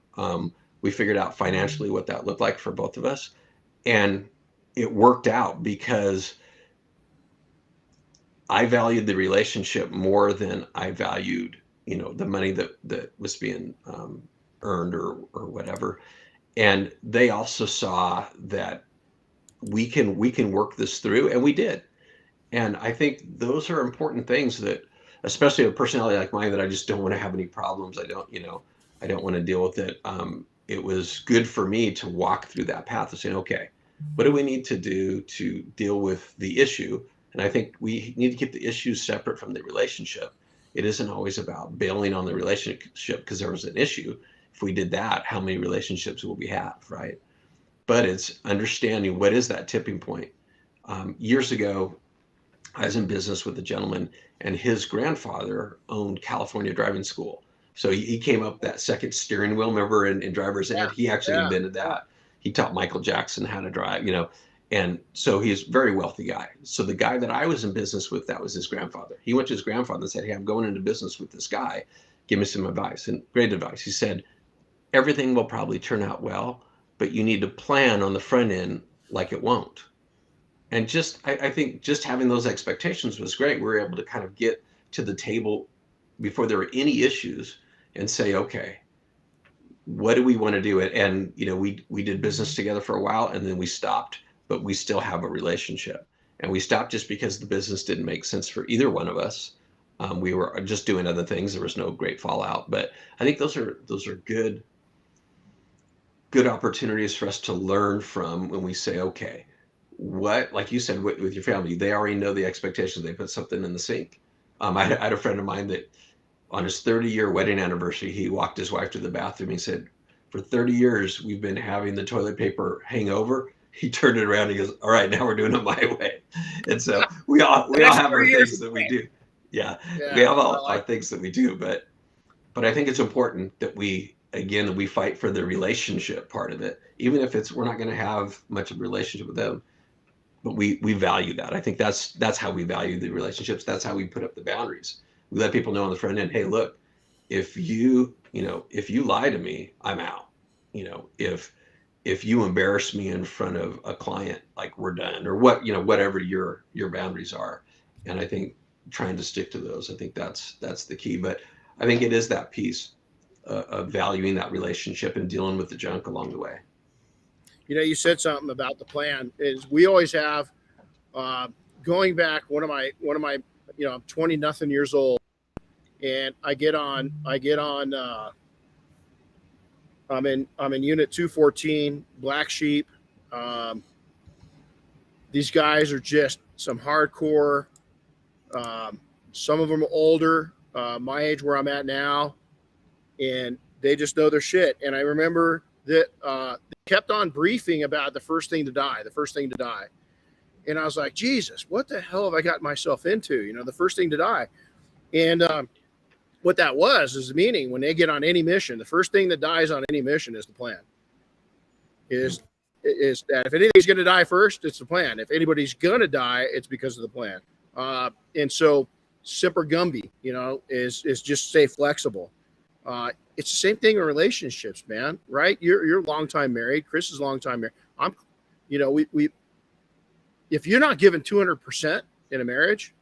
We figured out financially what that looked like for both of us. And it worked out because I valued the relationship more than I valued, the money that was being earned or whatever. And they also saw that we can work this through, and we did. And I think those are important things that, especially a personality like mine, that I just don't want to have any problems. I don't want to deal with it. It was good for me to walk through that path of saying, okay, what do we need to do to deal with the issue? And I think we need to keep the issues separate from the relationship. It isn't always about bailing on the relationship because there was an issue. If we did that, how many relationships will we have, right? But it's understanding what is that tipping point. Years ago, I was in business with a gentleman, and his grandfather owned California Driving School. So he came up that second steering wheel, remember, in driver's ed. He actually invented that. He taught Michael Jackson how to drive, and so he's a very wealthy guy. So the guy that I was in business with, that was his grandfather. He went to his grandfather and said, hey, I'm going into business with this guy. Give me some advice. And great advice. He said, everything will probably turn out well, but you need to plan on the front end like it won't. And I think just having those expectations was great. We were able to kind of get to the table before there were any issues and say, okay, what do we want to do? And we did business together for a while, and then we stopped, but we still have a relationship. And we stopped just because the business didn't make sense for either one of us. We were just doing other things. There was no great fallout. But I think those are good opportunities for us to learn from when we say, okay, what, like you said, with your family, they already know the expectations. They put something in the sink. I had a friend of mine that on his 30-year wedding anniversary, he walked his wife to the bathroom. He said, for 30 years, we've been having the toilet paper hang over. He turned it around. And he goes, all right, now we're doing it my way. And so we all have our things that we do. Yeah, we have all our things that we do. But I think it's important that we fight for the relationship part of it, even if we're not going to have much of a relationship with them. But we value that. I think that's how we value the relationships. That's how we put up the boundaries. We let people know on the front end, hey, look, if you lie to me, I'm out. If if you embarrass me in front of a client, like we're done, or what, whatever your boundaries are. And I think trying to stick to those, I think that's the key. But I think it is that piece of valuing that relationship and dealing with the junk along the way. You said something about the plan. Is we always have, going back, one of my, I'm 20 nothing years old, and I get on. I'm in unit 214, Black Sheep. These guys are just some hardcore. Some of them are older, my age where I'm at now, and they just know their shit. And I remember that they kept on briefing about the first thing to die. And I was like, Jesus, what the hell have I got myself into? The first thing to die. And what that is meaning when they get on any mission, the first thing that dies on any mission is the plan. Is that if anything's going to die first, it's the plan. If anybody's going to die, it's because of the plan. And so Semper Gumby, is just stay flexible. It's the same thing in relationships, man, right? You're long time married. Chris is long time married. We if you're not giving 200% in a marriage,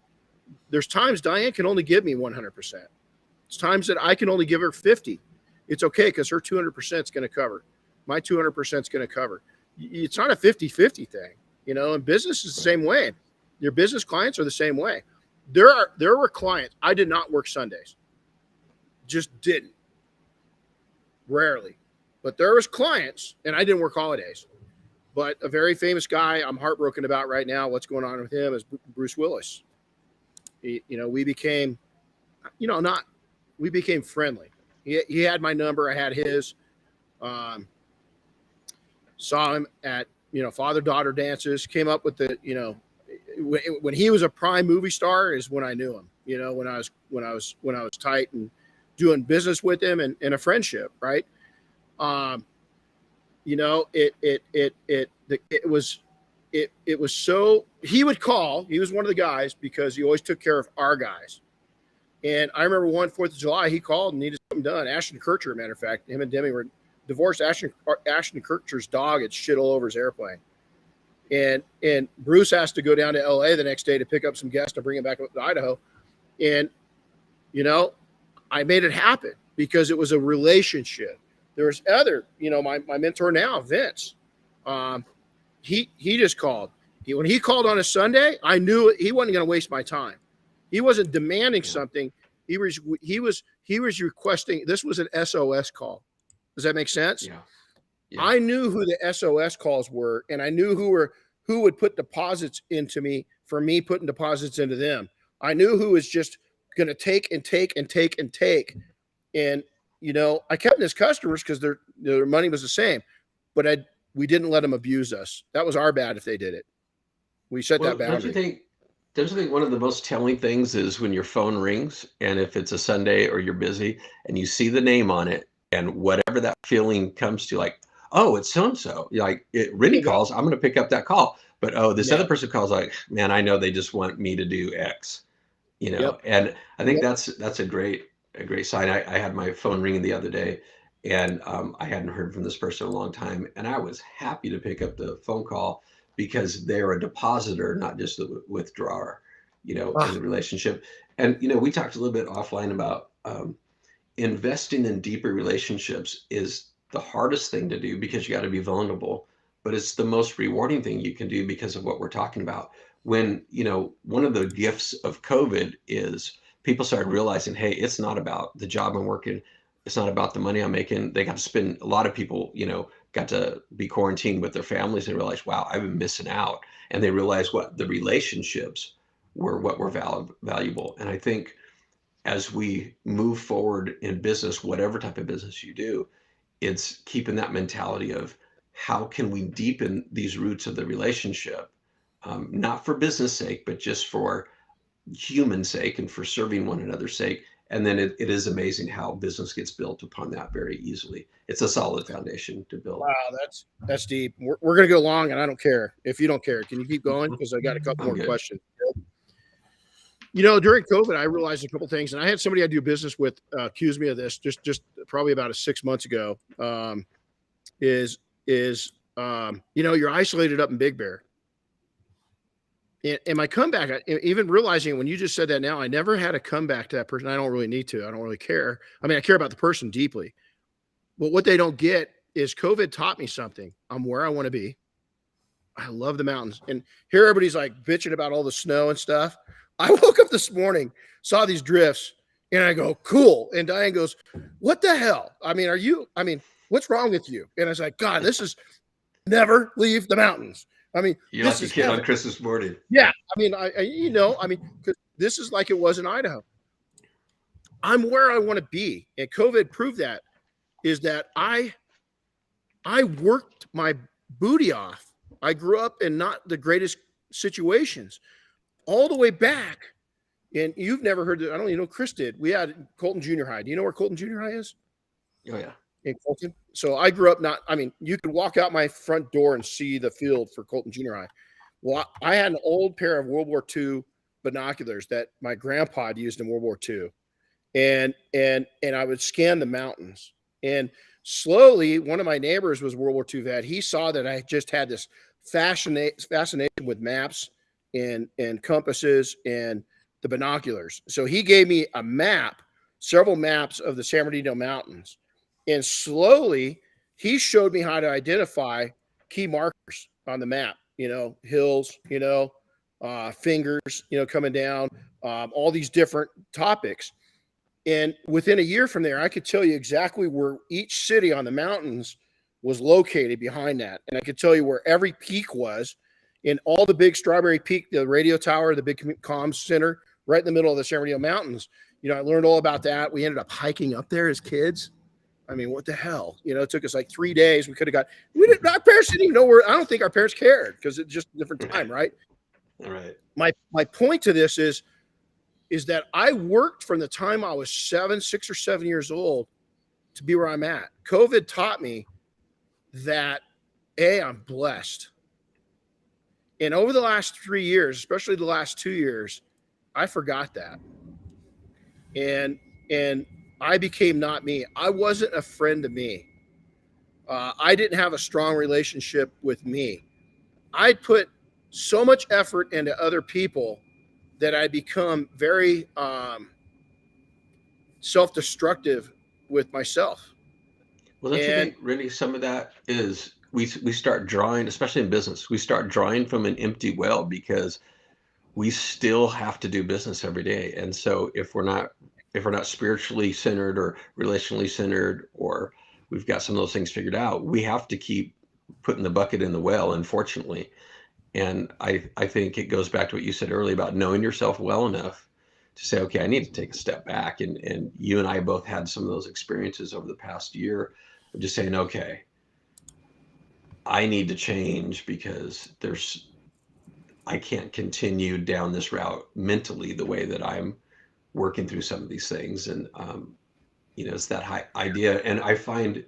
there's times Diane can only give me 100%. It's times that I can only give her 50. It's okay, because her 200% is going to cover. My 200% is going to cover. It's not a 50-50 thing, and business is the same way. Your business clients are the same way. There were clients. I did not work Sundays. Just didn't. Rarely. But there was clients, and I didn't work holidays. But a very famous guy I'm heartbroken about right now, what's going on with him, is Bruce Willis. We became, we became friendly. He had my number. I had his. Saw him at, father-daughter dances, came up with the, when he was a prime movie star is when I knew him, when I was tight and doing business with him and a friendship. Right. It was so, he would call, he was one of the guys because he always took care of our guys. And I remember one 4th of July, he called and needed something done. Ashton Kutcher, matter of fact, him and Demi were divorced. Ashton Kutcher's dog had shit all over his airplane. And Bruce has to go down to LA the next day to pick up some guests to bring him back up to Idaho. And, I made it happen because it was a relationship. There was other, my mentor now, Vince, he just called. When he called on a Sunday, I knew he wasn't going to waste my time. He wasn't demanding something. He was requesting. This was an SOS call. Does that make sense? Yeah. I knew who the SOS calls were, and I knew who would put deposits into me for me putting deposits into them. I knew who was just going to take and take and take and take. And, I kept his customers because their money was the same, but we didn't let them abuse us. That was our bad if they did it. We set that boundary. Don't you think one of the most telling things is when your phone rings, and if it's a Sunday or you're busy and you see the name on it, and whatever that feeling comes to, like, oh, it's so-and-so. Like, Renny calls, I'm going to pick up that call. But, this other person calls, like, man, I know they just want me to do X, Yep. And I think that's a great sign. I had my phone ringing the other day, and I hadn't heard from this person in a long time. And I was happy to pick up the phone call because they're a depositor, not just a withdrawer, in the relationship. And, we talked a little bit offline about investing in deeper relationships is the hardest thing to do because you got to be vulnerable, but it's the most rewarding thing you can do because of what we're talking about. When, one of the gifts of COVID is people started realizing, hey, it's not about the job I'm working. It's not about the money I'm making. They got to spend, a lot of people, got to be quarantined with their families and realize, wow, I've been missing out. And they realized what the relationships were, what were valuable. And I think as we move forward in business, whatever type of business you do, it's keeping that mentality of how can we deepen these roots of the relationship, not for business sake, but just for human sake and for serving one another's sake. And then it is amazing how business gets built upon that very easily. It's a solid foundation to build. Wow, that's deep. We're going to go long, and I don't care if you don't care. Can you keep going? Because I got a couple more questions. During COVID, I realized a couple things, and I had somebody I do business with accuse me of this just probably about 6 months ago. Is is, you're isolated up in Big Bear. And my comeback, even realizing when you just said that now, I never had a comeback to that person. I don't really need to. I don't really care. I mean, I care about the person deeply. But what they don't get is COVID taught me something. I'm where I want to be. I love the mountains. And here everybody's like bitching about all the snow and stuff. I woke up this morning, saw these drifts, and I go, cool. And Diane goes, what the hell? I mean, what's wrong with you? And I was like, God, this is never leave the mountains. I mean, you're this like is a kid heaven. on Christmas morning. Yeah. I mean, because this is like it was in Idaho. I'm where I want to be. And COVID proved that, is that I worked my booty off. I grew up in not the greatest situations all the way back. And you've never heard that. I don't even know Chris did. We had Colton Junior High. Do you know where Colton Junior High is? Oh, yeah. In Colton. So I grew up you could walk out my front door and see the field for Colton Junior High. Well, I had an old pair of World War II binoculars that my grandpa had used in World War II. And I would scan the mountains. And slowly, one of my neighbors was World War II vet. He saw that I just had this fascination with maps and compasses and the binoculars. So he gave me a map, several maps of the San Bernardino Mountains. And slowly, he showed me how to identify key markers on the map, hills, fingers, coming down, all these different topics. And within a year from there, I could tell you exactly where each city on the mountains was located behind that. And I could tell you where every peak was in all the big Strawberry Peak, the radio tower, the big comms center, right in the middle of the San Bernardino Mountains. I learned all about that. We ended up hiking up there as kids. I mean, what the hell? It took us like 3 days. Our parents didn't even know where. I don't think our parents cared because it's just a different time, right? All right. My point to this is that I worked from the time I was 6 or 7 years old to be where I'm at. COVID taught me that I'm blessed. And over the last 3 years, especially the last 2 years, I forgot that. And I became not me. I wasn't a friend to me. I didn't have a strong relationship with me. I put so much effort into other people that I become very self-destructive with myself. Well, don't you think, Renny, some of that is we start drawing, especially in business, we start drawing from an empty well because we still have to do business every day. And so if we're not spiritually centered or relationally centered, or we've got some of those things figured out, we have to keep putting the bucket in the well, unfortunately. And I think it goes back to what you said earlier about knowing yourself well enough to say, okay, I need to take a step back. And you and I both had some of those experiences over the past year of just saying, okay, I need to change because I can't continue down this route mentally the way that I'm working through some of these things. And, it's that high idea. And I find,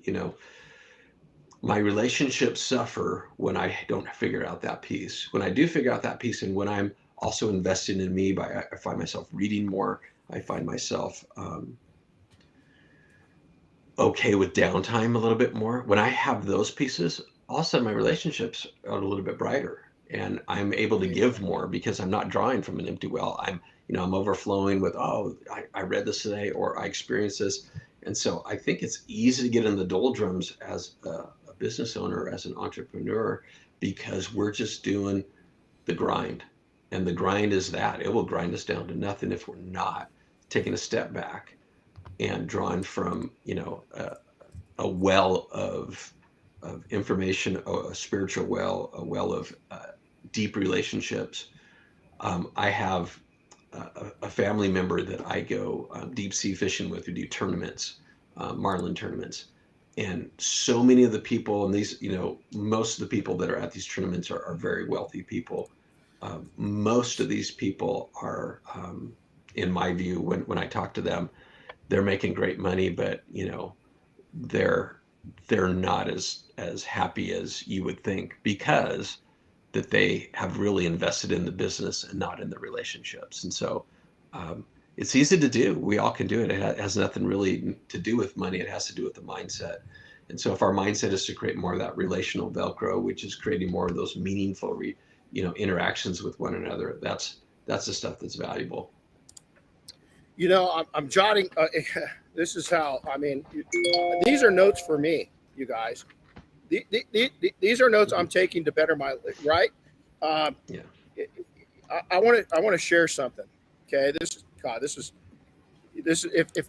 my relationships suffer when I don't figure out that piece. When I do figure out that piece, and when I'm also investing in me, I find myself reading more. I find myself okay with downtime a little bit more. When I have those pieces, all of a sudden my relationships are a little bit brighter, and I'm able to give more because I'm not drawing from an empty well. I'm overflowing with, I read this today, or I experienced this. And so I think it's easy to get in the doldrums as a business owner, as an entrepreneur, because we're just doing the grind. And the grind is that it will grind us down to nothing if we're not taking a step back and drawing from, a well of information, a spiritual well, a well of deep relationships. I have a family member that I go deep sea fishing with, who do tournaments, marlin tournaments. And so many of the people, and these, most of the people that are at these tournaments are very wealthy people. Most of these people are, in my view, when I talk to them, they're making great money, but they're not as happy as you would think, because that they have really invested in the business and not in the relationships. And so it's easy to do. We all can do it. It has nothing really to do with money. It has to do with the mindset. And so if our mindset is to create more of that relational Velcro, which is creating more of those meaningful, interactions with one another, that's the stuff that's valuable. I'm jotting. This is how, these are notes for me, you guys. These are notes I'm taking to better my, right? Yeah. I want to share something. Okay. This is, if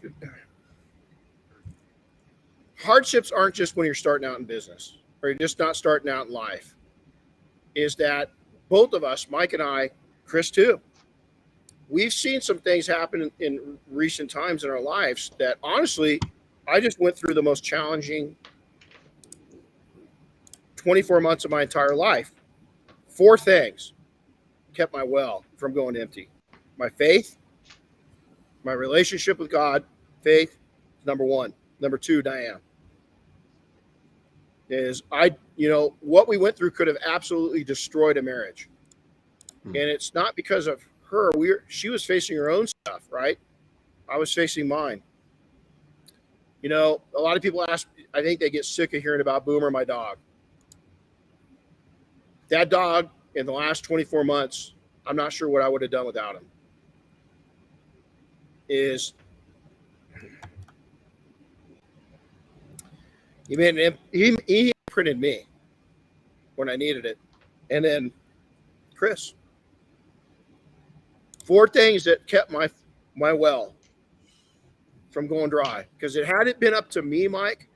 hardships aren't just when you're starting out in business or you're just not starting out in life, is that both of us, Mike and I, Chris too, we've seen some things happen in recent times in our lives that honestly, I just went through the most challenging 24 months of my entire life. 4 things kept my well from going empty. My faith, my relationship with God, faith is number 1. Number 2, Diane. Is what we went through could have absolutely destroyed a marriage. And it's not because of her. She was facing her own stuff, right? I was facing mine. A lot of people I think they get sick of hearing about Boomer, my dog. That dog in the last 24 months, I'm not sure what I would have done without him. He imprinted me when I needed it. And then Chris. 4 things that kept my well from going dry. Because it hadn't been up to me, Mike.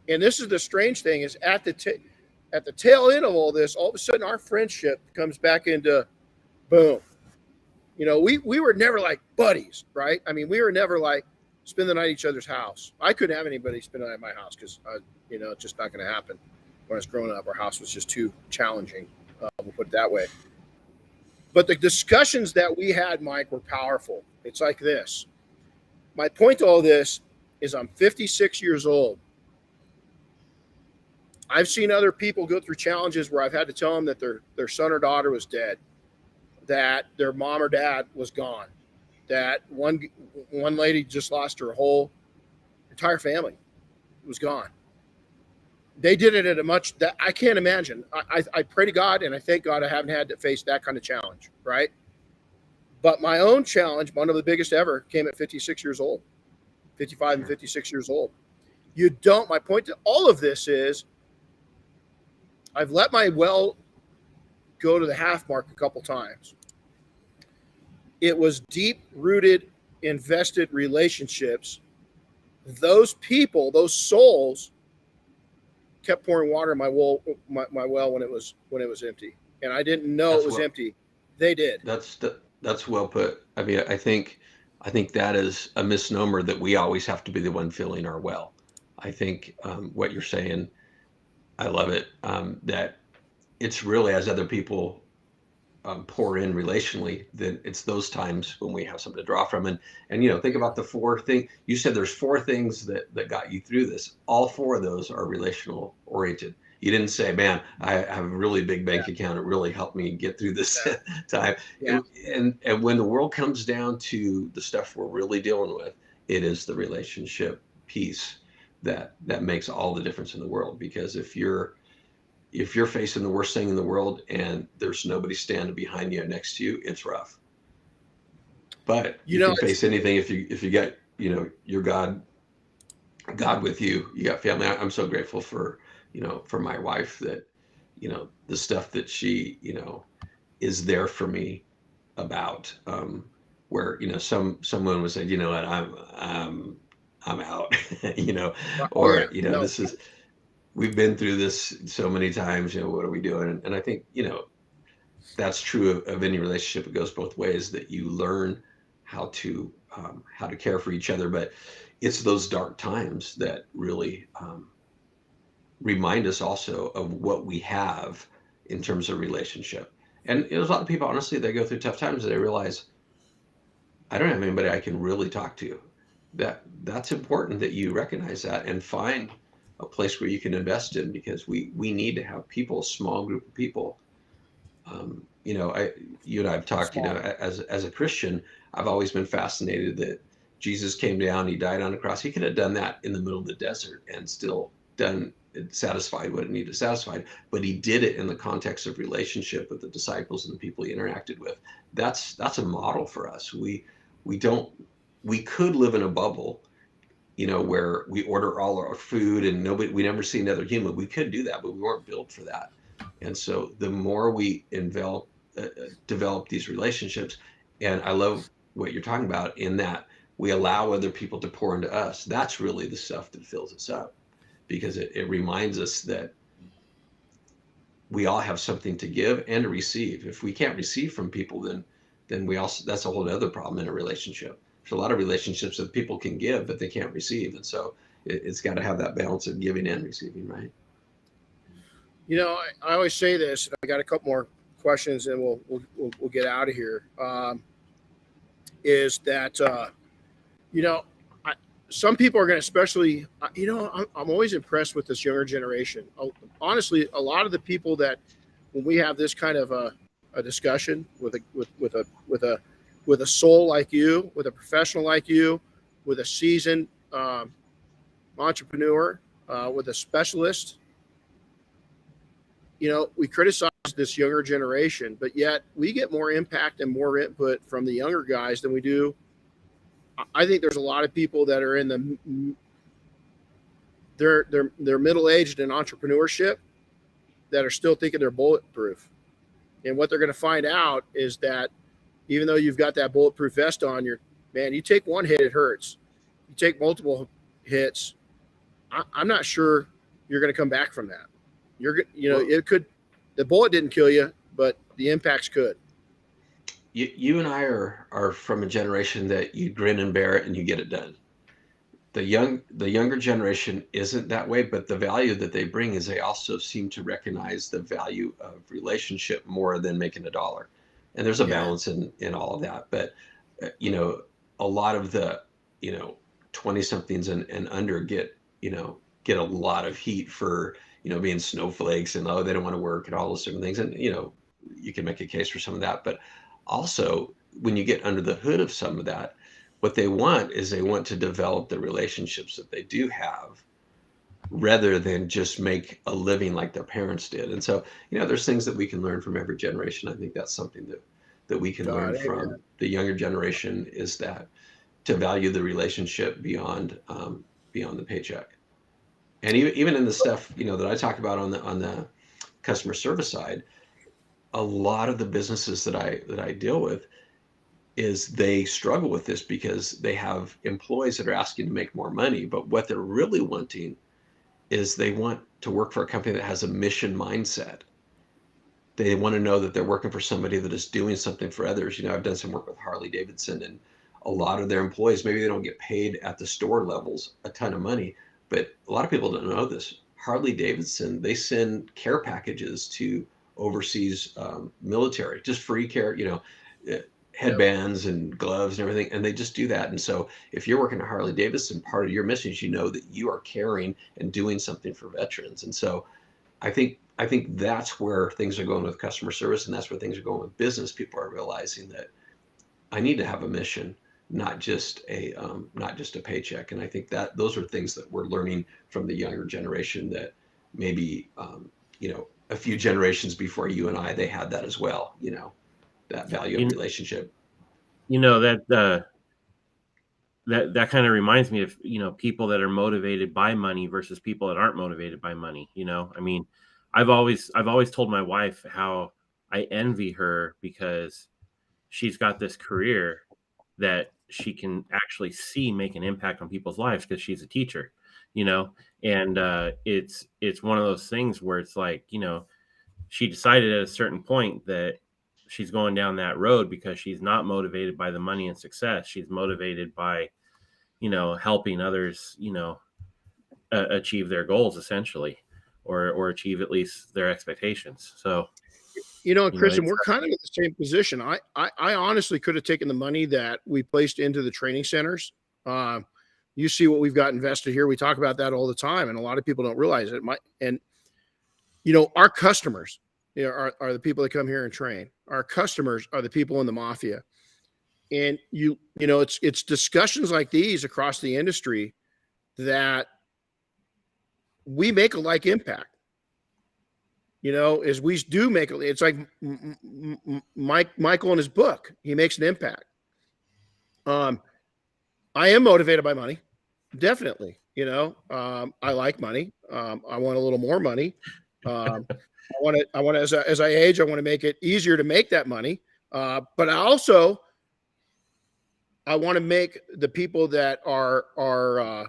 And this is the strange thing, is at the tail end of all this, all of a sudden our friendship comes back into boom. We were never like buddies, right? We were never like spend the night at each other's house. I couldn't have anybody spend the night at my house because, it's just not going to happen. When I was growing up, our house was just too challenging. We'll put it that way. But the discussions that we had, Mike, were powerful. It's like this. My point to all this is I'm 56 years old. I've seen other people go through challenges where I've had to tell them that their son or daughter was dead, that their mom or dad was gone, that one lady just lost her whole entire family was gone. They did it at a much that I can't imagine. I pray to God and I thank God I haven't had to face that kind of challenge, right? But my own challenge, one of the biggest ever, came at 56 years old, 55 and 56 years old. My point to all of this is I've let my well go to the half mark a couple times. It was deep-rooted, invested relationships. Those people, those souls, kept pouring water in my well when it was empty, and I didn't know it was empty. They did. That's well put. I think that is a misnomer that we always have to be the one filling our well. I think what you're saying, I love it. That it's really as other people pour in relationally, then it's those times when we have something to draw from. And think about the 4 things. You said there's 4 things that got you through this. All 4 of those are relational oriented. You didn't say, man, I have a really big bank account. It really helped me get through this time. Yeah. And when the world comes down to the stuff we're really dealing with, it is the relationship piece that makes all the difference in the world. Because if you're facing the worst thing in the world and there's nobody standing behind you or next to you, it's rough. But you can face anything if you got your God with you. You got family. I'm so grateful for my wife that the stuff that she is there for me about. Where someone would say, you know what, I'm out, or this is. We've been through this so many times, what are we doing? And I think, that's true of any relationship. It goes both ways, that you learn how to care for each other. But it's those dark times that really remind us also of what we have in terms of relationship. And there's a lot of people, honestly, they go through tough times and they realize, I don't have anybody I can really talk to. That's important that you recognize that and find a place where you can invest in, because we need to have people, a small group of people. You and I have talked, as a Christian, I've always been fascinated that, Jesus came down, he died on a cross. He could have done that in the middle of the desert and still satisfied what it needed to satisfy, but he did it in the context of relationship with the disciples and the people he interacted with. That's a model for us. We could live in a bubble, where we order all our food and we never see another human. We could do that, but we weren't built for that. And so the more we develop these relationships, and I love what you're talking about in that we allow other people to pour into us. That's really the stuff that fills us up, because it reminds us that we all have something to give and to receive. If we can't receive from people, then that's a whole other problem in a relationship. There's a lot of relationships that people can give, but they can't receive. And so it's got to have that balance of giving and receiving, right? I always say this, and I got a couple more questions and we'll get out of here. Is that, some people are going to, especially, I'm always impressed with this younger generation. Honestly, a lot of the people that, when we have this kind of a discussion with a soul like you, with a professional like you, with a seasoned entrepreneur, with a specialist, we criticize this younger generation, but yet we get more impact and more input from the younger guys than we do. I think there's a lot of people that are in they're middle-aged in entrepreneurship that are still thinking they're bulletproof. And what they're going to find out is that even though you've got that bulletproof vest on, you take one hit, it hurts. You take multiple hits, I'm not sure you're going to come back from that. It could, the bullet didn't kill you, but the impacts could. You and I are from a generation that you grin and bear it and you get it done. The younger generation isn't that way, but the value that they bring is they also seem to recognize the value of relationship more than making a dollar. And there's a balance in all of that. But, a lot of the, 20 somethings and under get a lot of heat for, being snowflakes and, they don't want to work and all those different things. And, you can make a case for some of that, but also when you get under the hood of some of that, what they want to develop the relationships that they do have rather than just make a living like their parents did. And so, there's things that we can learn from every generation. I think that's something that we can learn from the younger generation, is that to value the relationship beyond the paycheck. And even in the stuff, that I talk about on the customer service side, a lot of the businesses that I deal with is they struggle with this because they have employees that are asking to make more money, but what they're really wanting is they want to work for a company that has a mission mindset. They want to know that they're working for somebody that is doing something for others. I've done some work with Harley Davidson, and a lot of their employees, maybe they don't get paid at the store levels a ton of money, but a lot of people don't know this. Harley Davidson, they send care packages to overseas military, just free care, headbands and gloves and everything, and they just do that. And so if you're working at Harley Davidson, part of your mission is that you are caring and doing something for veterans. And so I think that's where things are going with customer service, and that's where things are going with business. People are realizing that I need to have a mission, not just a paycheck. And I think that those are things that we're learning from the younger generation that maybe a few generations before you and I, they had that as well, that value of relationship. That kind of reminds me of, people that are motivated by money versus people that aren't motivated by money. I've always told my wife how I envy her because she's got this career that she can actually see make an impact on people's lives because she's a teacher, and it's one of those things where it's like, she decided at a certain point that she's going down that road because she's not motivated by the money and success. She's motivated by, helping others, achieve their goals essentially, or achieve at least their expectations. So, Chris, and we're kind of in the same position. I honestly could have taken the money that we placed into the training centers. You see what we've got invested here. We talk about that all the time, and a lot of people don't realize it. Our customers are the people that come here and train. Our customers are the people in the mafia. And it's discussions like these across the industry that we make a like impact. As we do make it, it's like Michael in his book, he makes an impact. I am motivated by money, definitely. I like money. I want a little more money. I want to, as I age, I want to make it easier to make that money. But I want to make the people that are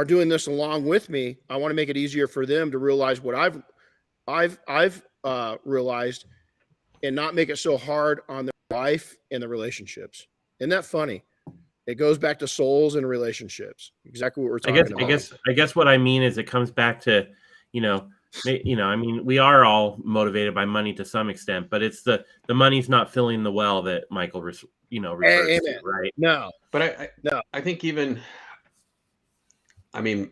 doing this along with me. I want to make it easier for them to realize what I've realized, and not make it so hard on their life and the relationships. Isn't that funny? It goes back to souls and relationships. Exactly what we're talking about. I guess what I mean is it comes back to, I mean, we are all motivated by money to some extent, but it's the money's not filling the well that Michael, refers to, right? No, but I think even, I mean,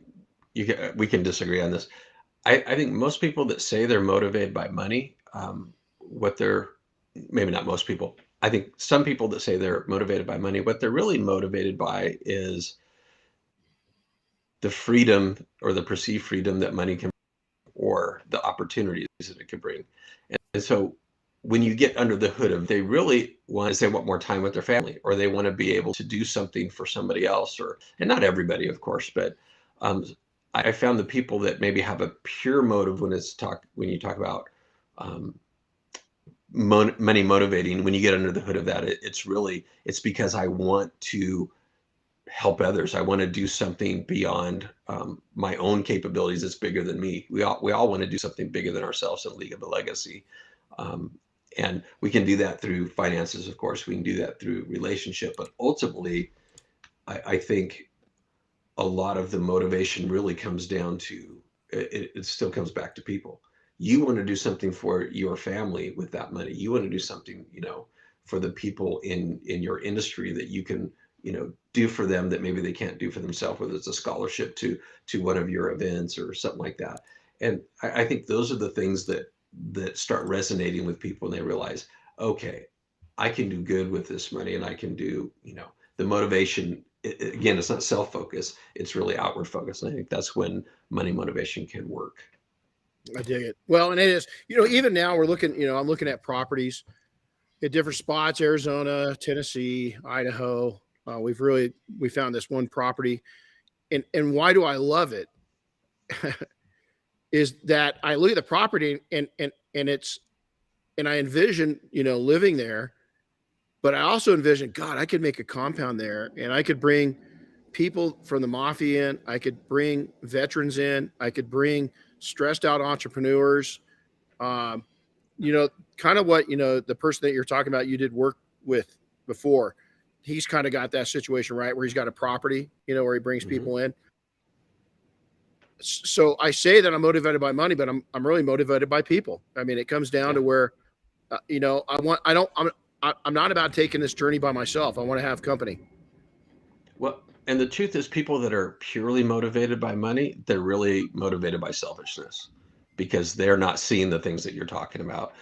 we can disagree on this. I think most people that say they're motivated by money, maybe not most people. I think some people that say they're motivated by money, what they're really motivated by is the freedom or the perceived freedom that money can, or the opportunities that it can bring. And so when you get under the hood of, they really want more time with their family, or they want to be able to do something for somebody else, and not everybody, of course, but I found the people that maybe have a pure motive when you talk about money motivating, when you get under the hood of that, it's because I want to help others. I want to do something beyond my own capabilities that's bigger than me. We all want to do something bigger than ourselves and leave a legacy. And we can do that through finances, of course. We can do that through relationship. But ultimately, I think a lot of the motivation really comes down to, it still comes back to people. You want to do something for your family with that money. You want to do something, for the people in your industry that you can, do for them that maybe they can't do for themselves, whether it's a scholarship to one of your events or something like that. And I think those are the things that start resonating with people, and they realize, okay, I can do good with this money, and I can do, the motivation. Again, it's not self-focus, it's really outward focus. And I think that's when money motivation can work. I dig it. Well, and it is, even now we're looking, I'm looking at properties at different spots, Arizona, Tennessee, Idaho. We found this one property, and why do I love it? Is that I look at the property and I envision, living there, but I also envision, God, I could make a compound there, and I could bring people from the mafia in. I could bring veterans in. I could bring stressed out entrepreneurs. Kind of what, the person that you're talking about, you did work with before. He's kind of got that situation, right, where he's got a property, where he brings people in. So I say that I'm motivated by money, but I'm really motivated by people. I mean, it comes down to where, I'm not about taking this journey by myself. I want to have company. Well, and the truth is, people that are purely motivated by money, they're really motivated by selfishness, because they're not seeing the things that you're talking about.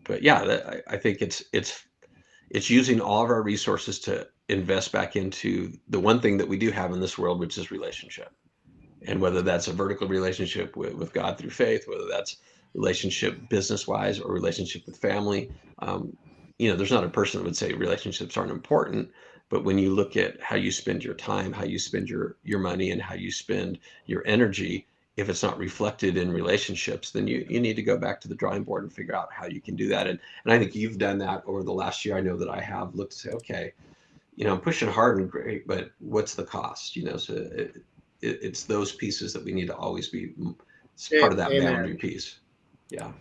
But yeah, I think it's using all of our resources to invest back into the one thing that we do have in this world, which is relationship. And whether that's a vertical relationship with God through faith, whether that's relationship business-wise or relationship with family, there's not a person that would say relationships aren't important. But when you look at how you spend your time, how you spend your money, and how you spend your energy, if it's not reflected in relationships, then you need to go back to the drawing board and figure out how you can do that. And I think you've done that over the last year. I know that I have looked to say, okay, I'm pushing hard and great, but what's the cost? So it's those pieces that we need to always be part of that boundary piece. Yeah.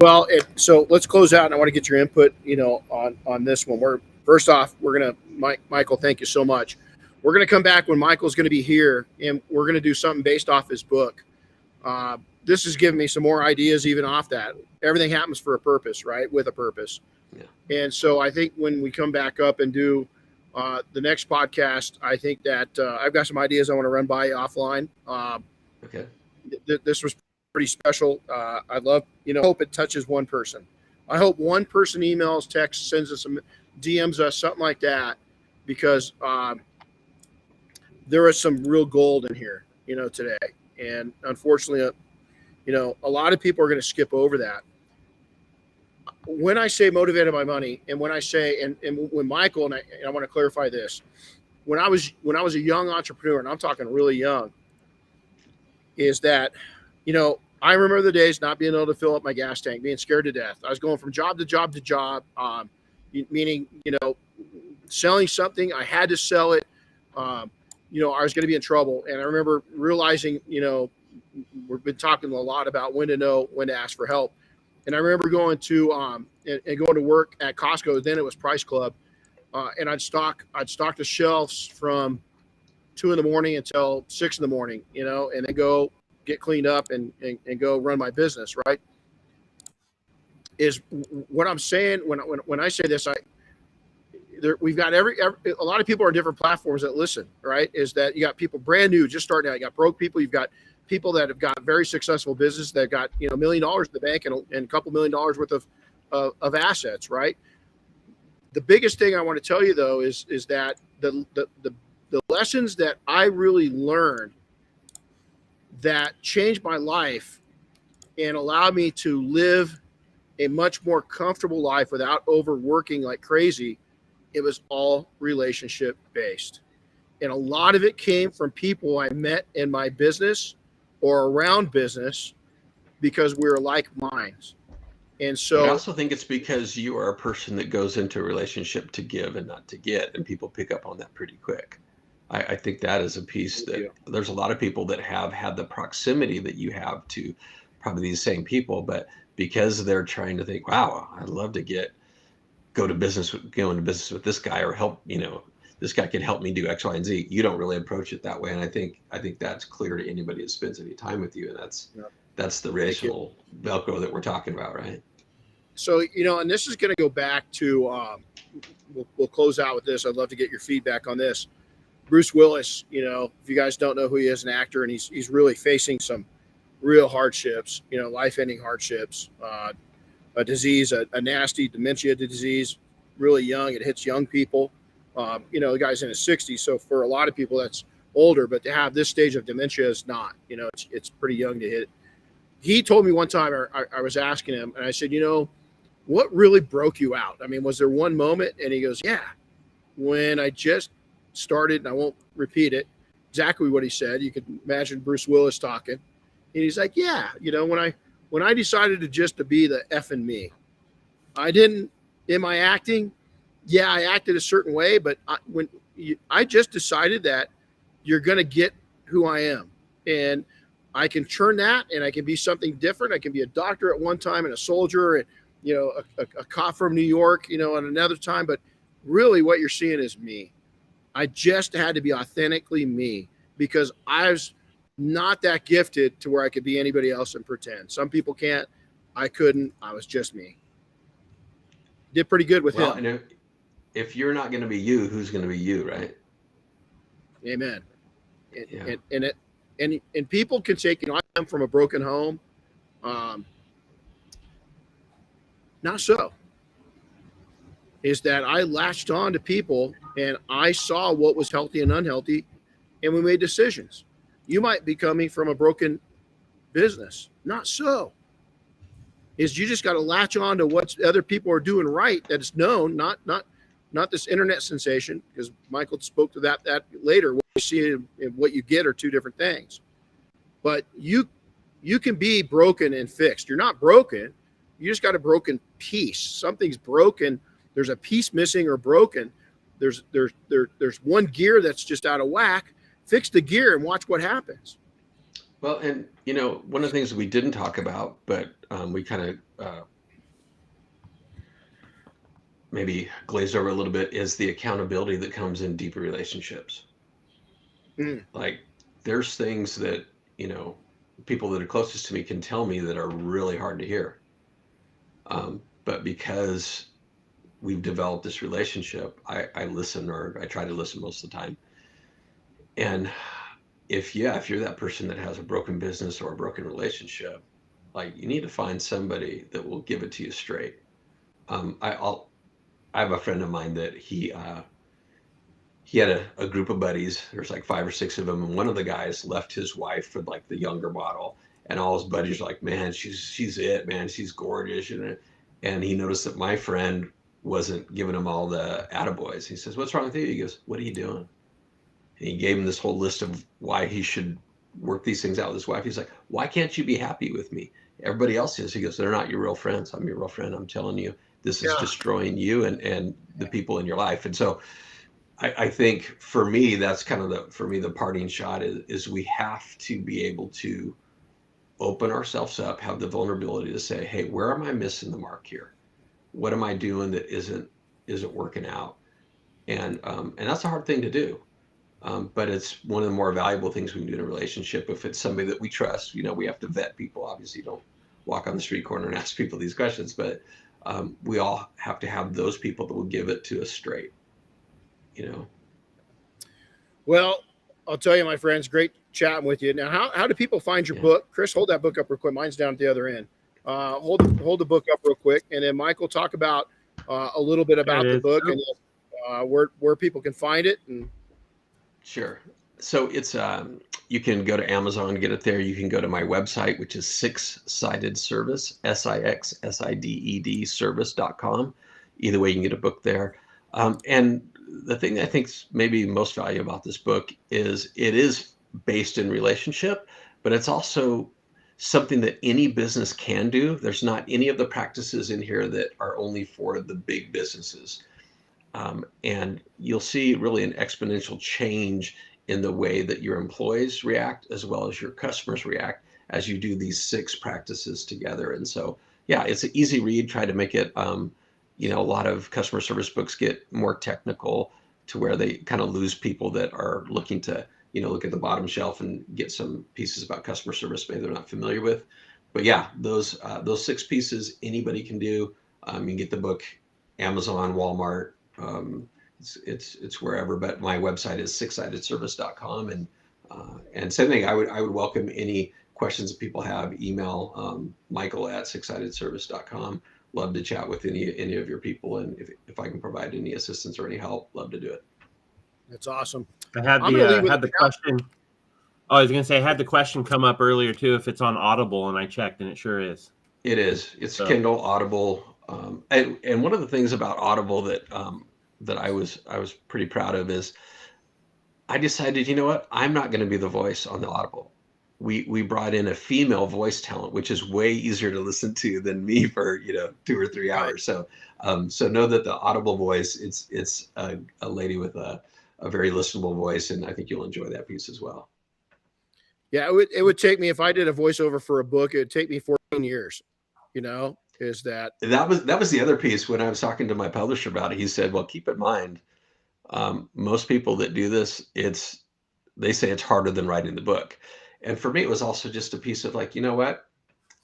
Well, so let's close out, and I want to get your input, on this one. First off, we're going to, Michael, thank you so much. We're going to come back when Michael's going to be here, and we're going to do something based off his book. This has given me some more ideas even off that. Everything happens for a purpose, right? With a purpose. Yeah. And so I think when we come back up and do the next podcast, I think that I've got some ideas I want to run by you offline. Okay. This was pretty special. I love, hope it touches one person. I hope one person emails, texts, sends us some DMs us, something like that. because there is some real gold in here, today. And unfortunately, a lot of people are going to skip over that. When I say motivated by money, and when I say, and when Michael, and I want to clarify this, when I was a young entrepreneur, and I'm talking really young, is that, I remember the days not being able to fill up my gas tank, being scared to death. I was going from job to job to job, meaning, selling something, I had to sell it. I was going to be in trouble. And I remember realizing, we've been talking a lot about when to know when to ask for help. And I remember going to and going to work at Costco. Then it was Price Club, and I'd stock the shelves from 2 a.m. until 6 a.m, and then go get cleaned up and go run my business. Right? Is what I'm saying when I say this. We've got a lot of people on different platforms that listen. Right? Is that you got people brand new just starting out. You got broke people. You've got people that have got very successful business that got $1 million in the bank and a couple $1 million worth of assets. Right. The biggest thing I want to tell you though is that the lessons that I really learned that changed my life and allowed me to live a much more comfortable life without overworking like crazy, it was all relationship based. And a lot of it came from people I met in my business or around business because we were like minds. And so I also think it's because you are a person that goes into a relationship to give and not to get, and people pick up on that pretty quick. I think that is a piece that there's a lot of people that have had the proximity that you have to probably these same people, but because they're trying to think, wow, I'd love to go into business with this guy, or help, this guy can help me do X, Y, and Z. You don't really approach it that way. And I think that's clear to anybody that spends any time with you. And that's the relational Velcro that we're talking about, right? So, and this is going to go back to, we'll close out with this. I'd love to get your feedback on this. Bruce Willis, if you guys don't know who he is, an actor, and he's really facing some real hardships, life-ending hardships, a disease, a nasty dementia disease, really young. It hits young people. The guy's in his 60s. So for a lot of people, that's older, but to have this stage of dementia is not, it's pretty young to hit. He told me one time, I was asking him, and I said, what really broke you out? I mean, was there one moment? And he goes, yeah, when I just started, and I won't repeat it, exactly what he said. You could imagine Bruce Willis talking. And he's like, yeah, when I decided to be the effing me, I didn't, in my acting, yeah, I acted a certain way, but I just decided that you're going to get who I am. And I can turn that, and I can be something different. I can be a doctor at one time and a soldier, and, a cop from New York, at another time. But really what you're seeing is me. I just had to be authentically me because I was not that gifted to where I could be anybody else and pretend. Some people can't. I couldn't. I was just me. Did pretty good with him. And if you're not going to be you, who's going to be you, right? Amen. And people can take, I come from a broken home. Not so. Is that I latched on to people and I saw what was healthy and unhealthy, and we made decisions. You might be coming from a broken business. Not so. Is you just got to latch on to what other people are doing right that is known, not this internet sensation, because Michael spoke to that later. What you see and what you get are two different things. But you can be broken and fixed. You're not broken. You just got a broken piece. Something's broken. There's a piece missing or broken. There's one gear that's just out of whack. Fix the gear and watch what happens. Well, and one of the things we didn't talk about, but we kind of maybe glazed over a little bit, is the accountability that comes in deeper relationships. Like there's things that, people that are closest to me can tell me that are really hard to hear. But because we've developed this relationship, I listen, or I try to listen most of the time. And if you're that person that has a broken business or a broken relationship, like you need to find somebody that will give it to you straight. I have a friend of mine that he had a group of buddies. There's like 5 or 6 of them, and one of the guys left his wife for like the younger model, and all his buddies are like, man, she's it, man, she's gorgeous, and he noticed that my friend wasn't giving him all the attaboys. He says, what's wrong with you? He goes, what are you doing? And he gave him this whole list of why he should work these things out with his wife. He's like, why can't you be happy with me? Everybody else is. He goes, they're not your real friends. I'm your real friend. I'm telling you, this is destroying you and the people in your life. And so I think for me, that's kind of the parting shot is we have to be able to open ourselves up, have the vulnerability to say, hey, where am I missing the mark here? What am I doing that isn't working out? And that's a hard thing to do. But it's one of the more valuable things we can do in a relationship. If it's somebody that we trust, we have to vet people. Obviously, you don't walk on the street corner and ask people these questions, but we all have to have those people that will give it to us straight, Well, I'll tell you, my friends, great chatting with you. Now, how do people find your book? Chris, hold that book up real quick. Mine's down at the other end. Hold the book up real quick. And then Michael, talk about a little bit about the book and where people can find it. And Sure. So it's you can go to Amazon and get it there. You can go to my website, which is Six-Sided Service, SIXSIDED service.com. Either way, you can get a book there. And the thing that I think is maybe most valuable about this book is it is based in relationship, but it's also something that any business can do. There's not any of the practices in here that are only for the big businesses. And you'll see really an exponential change in the way that your employees react as well as your customers react as you do these 6 practices together. And so, yeah, it's an easy read. Try to make it, a lot of customer service books get more technical to where they kind of lose people that are looking to, look at the bottom shelf and get some pieces about customer service maybe they're not familiar with. But yeah, those 6 pieces anybody can do. You can get the book Amazon, Walmart. It's wherever, but my website is sixsidedservice.com, and same thing. I would welcome any questions that people have. Email Michael at sixsidedservice.com. Love to chat with any of your people, and if I can provide any assistance or any help, love to do it. That's awesome. I had the question. Oh, I was going to say I had the question come up earlier too. If it's on Audible, and I checked, and it sure is. It is. It's Kindle, Audible. And one of the things about Audible that I was pretty proud of is I decided, you know what, I'm not going to be the voice on the Audible. We brought in a female voice talent, which is way easier to listen to than me for 2 or 3 hours. So know that the Audible voice, it's a lady with a very listenable voice, and I think you'll enjoy that piece as well. Yeah, it would take me, if I did a voiceover for a book, it would take me 14 years. Is that was the other piece when I was talking to my publisher about it. He said, well, keep in mind, most people that do this, they say it's harder than writing the book. And for me, it was also just a piece of like, you know what,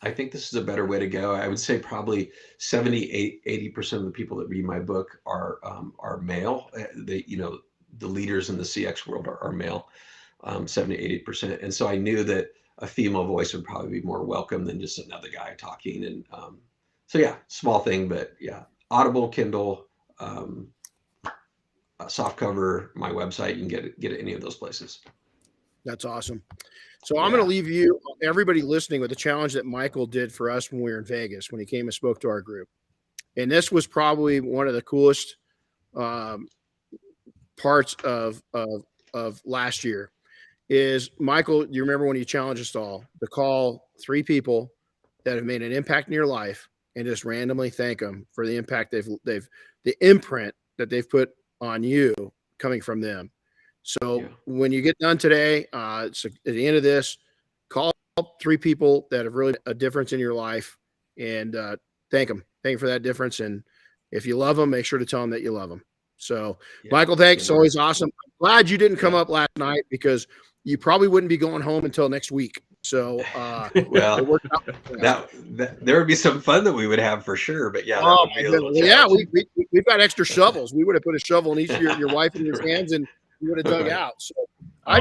I think this is a better way to go. I would say probably 80% of the people that read my book are male. The leaders in the CX world are male, 70-80%. And so I knew that a female voice would probably be more welcome than just another guy talking. And so yeah, small thing, but yeah, Audible, Kindle, soft cover, my website, you can get it any of those places. That's awesome. So I'm going to leave you, everybody listening, with the challenge that Michael did for us when we were in Vegas, when he came and spoke to our group. And this was probably one of the coolest parts of last year. Is Michael, you remember when you challenged us all to call 3 people that have made an impact in your life and just randomly thank them for the impact the imprint that they've put on you coming from them. So when you get done today, so at the end of this, call 3 people that have really made a difference in your life and thank them for that difference. And if you love them, make sure to tell them that you love them. So Michael, thanks. It's always awesome. I'm glad you didn't come up last night because you probably wouldn't be going home until next week. So, well, it worked out. There would be some fun that we would have for sure. But yeah, we've got extra shovels. We would have put a shovel in each of your wife in your hands, and you would have dug out. So I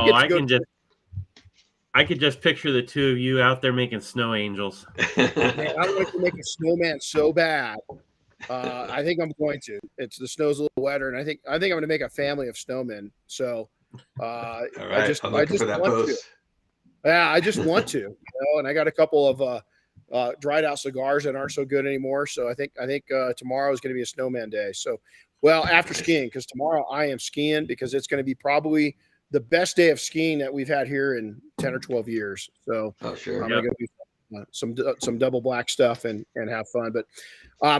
could just picture the 2 of you out there making snow angels. Man, I'd like to make a snowman so bad. I think I'm going to. The snow's a little wetter, and I think I'm going to make a family of snowmen. So, All right. I just I'm looking for that want to. post. Yeah, I just want to. And I got a couple of dried out cigars that aren't so good anymore. So I think tomorrow is going to be a snowman day. So, well, after skiing, because tomorrow I am skiing because it's going to be probably the best day of skiing that we've had here in 10 or 12 years. So sure. I'm going to go do some double black stuff and have fun. But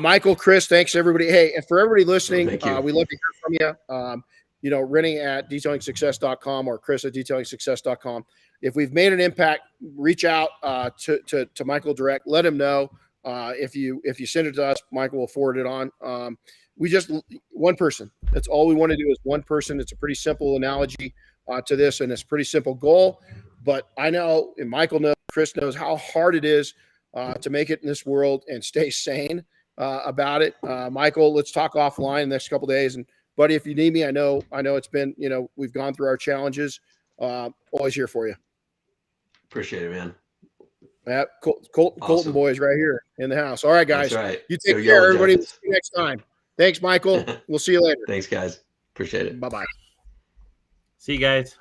Michael, Chris, thanks everybody. Hey, and for everybody listening, we love to hear from you. Renny at detailingsuccess.com or Chris at detailingsuccess.com. If we've made an impact, reach out to Michael direct. Let him know. If you send it to us, Michael will forward it on. We just one person. That's all we want to do is one person. It's a pretty simple analogy to this, and it's a pretty simple goal. But I know, and Michael knows, Chris knows how hard it is to make it in this world and stay sane about it. Michael, let's talk offline the next couple of days. And buddy, if you need me, I know it's been, we've gone through our challenges. Always here for you. Appreciate it, man. Yeah, Colton boys right here in the house. All right, guys. That's right. You take care, everybody. We'll see you next time. Thanks, Michael. We'll see you later. Thanks, guys. Appreciate it. Bye-bye. See you guys.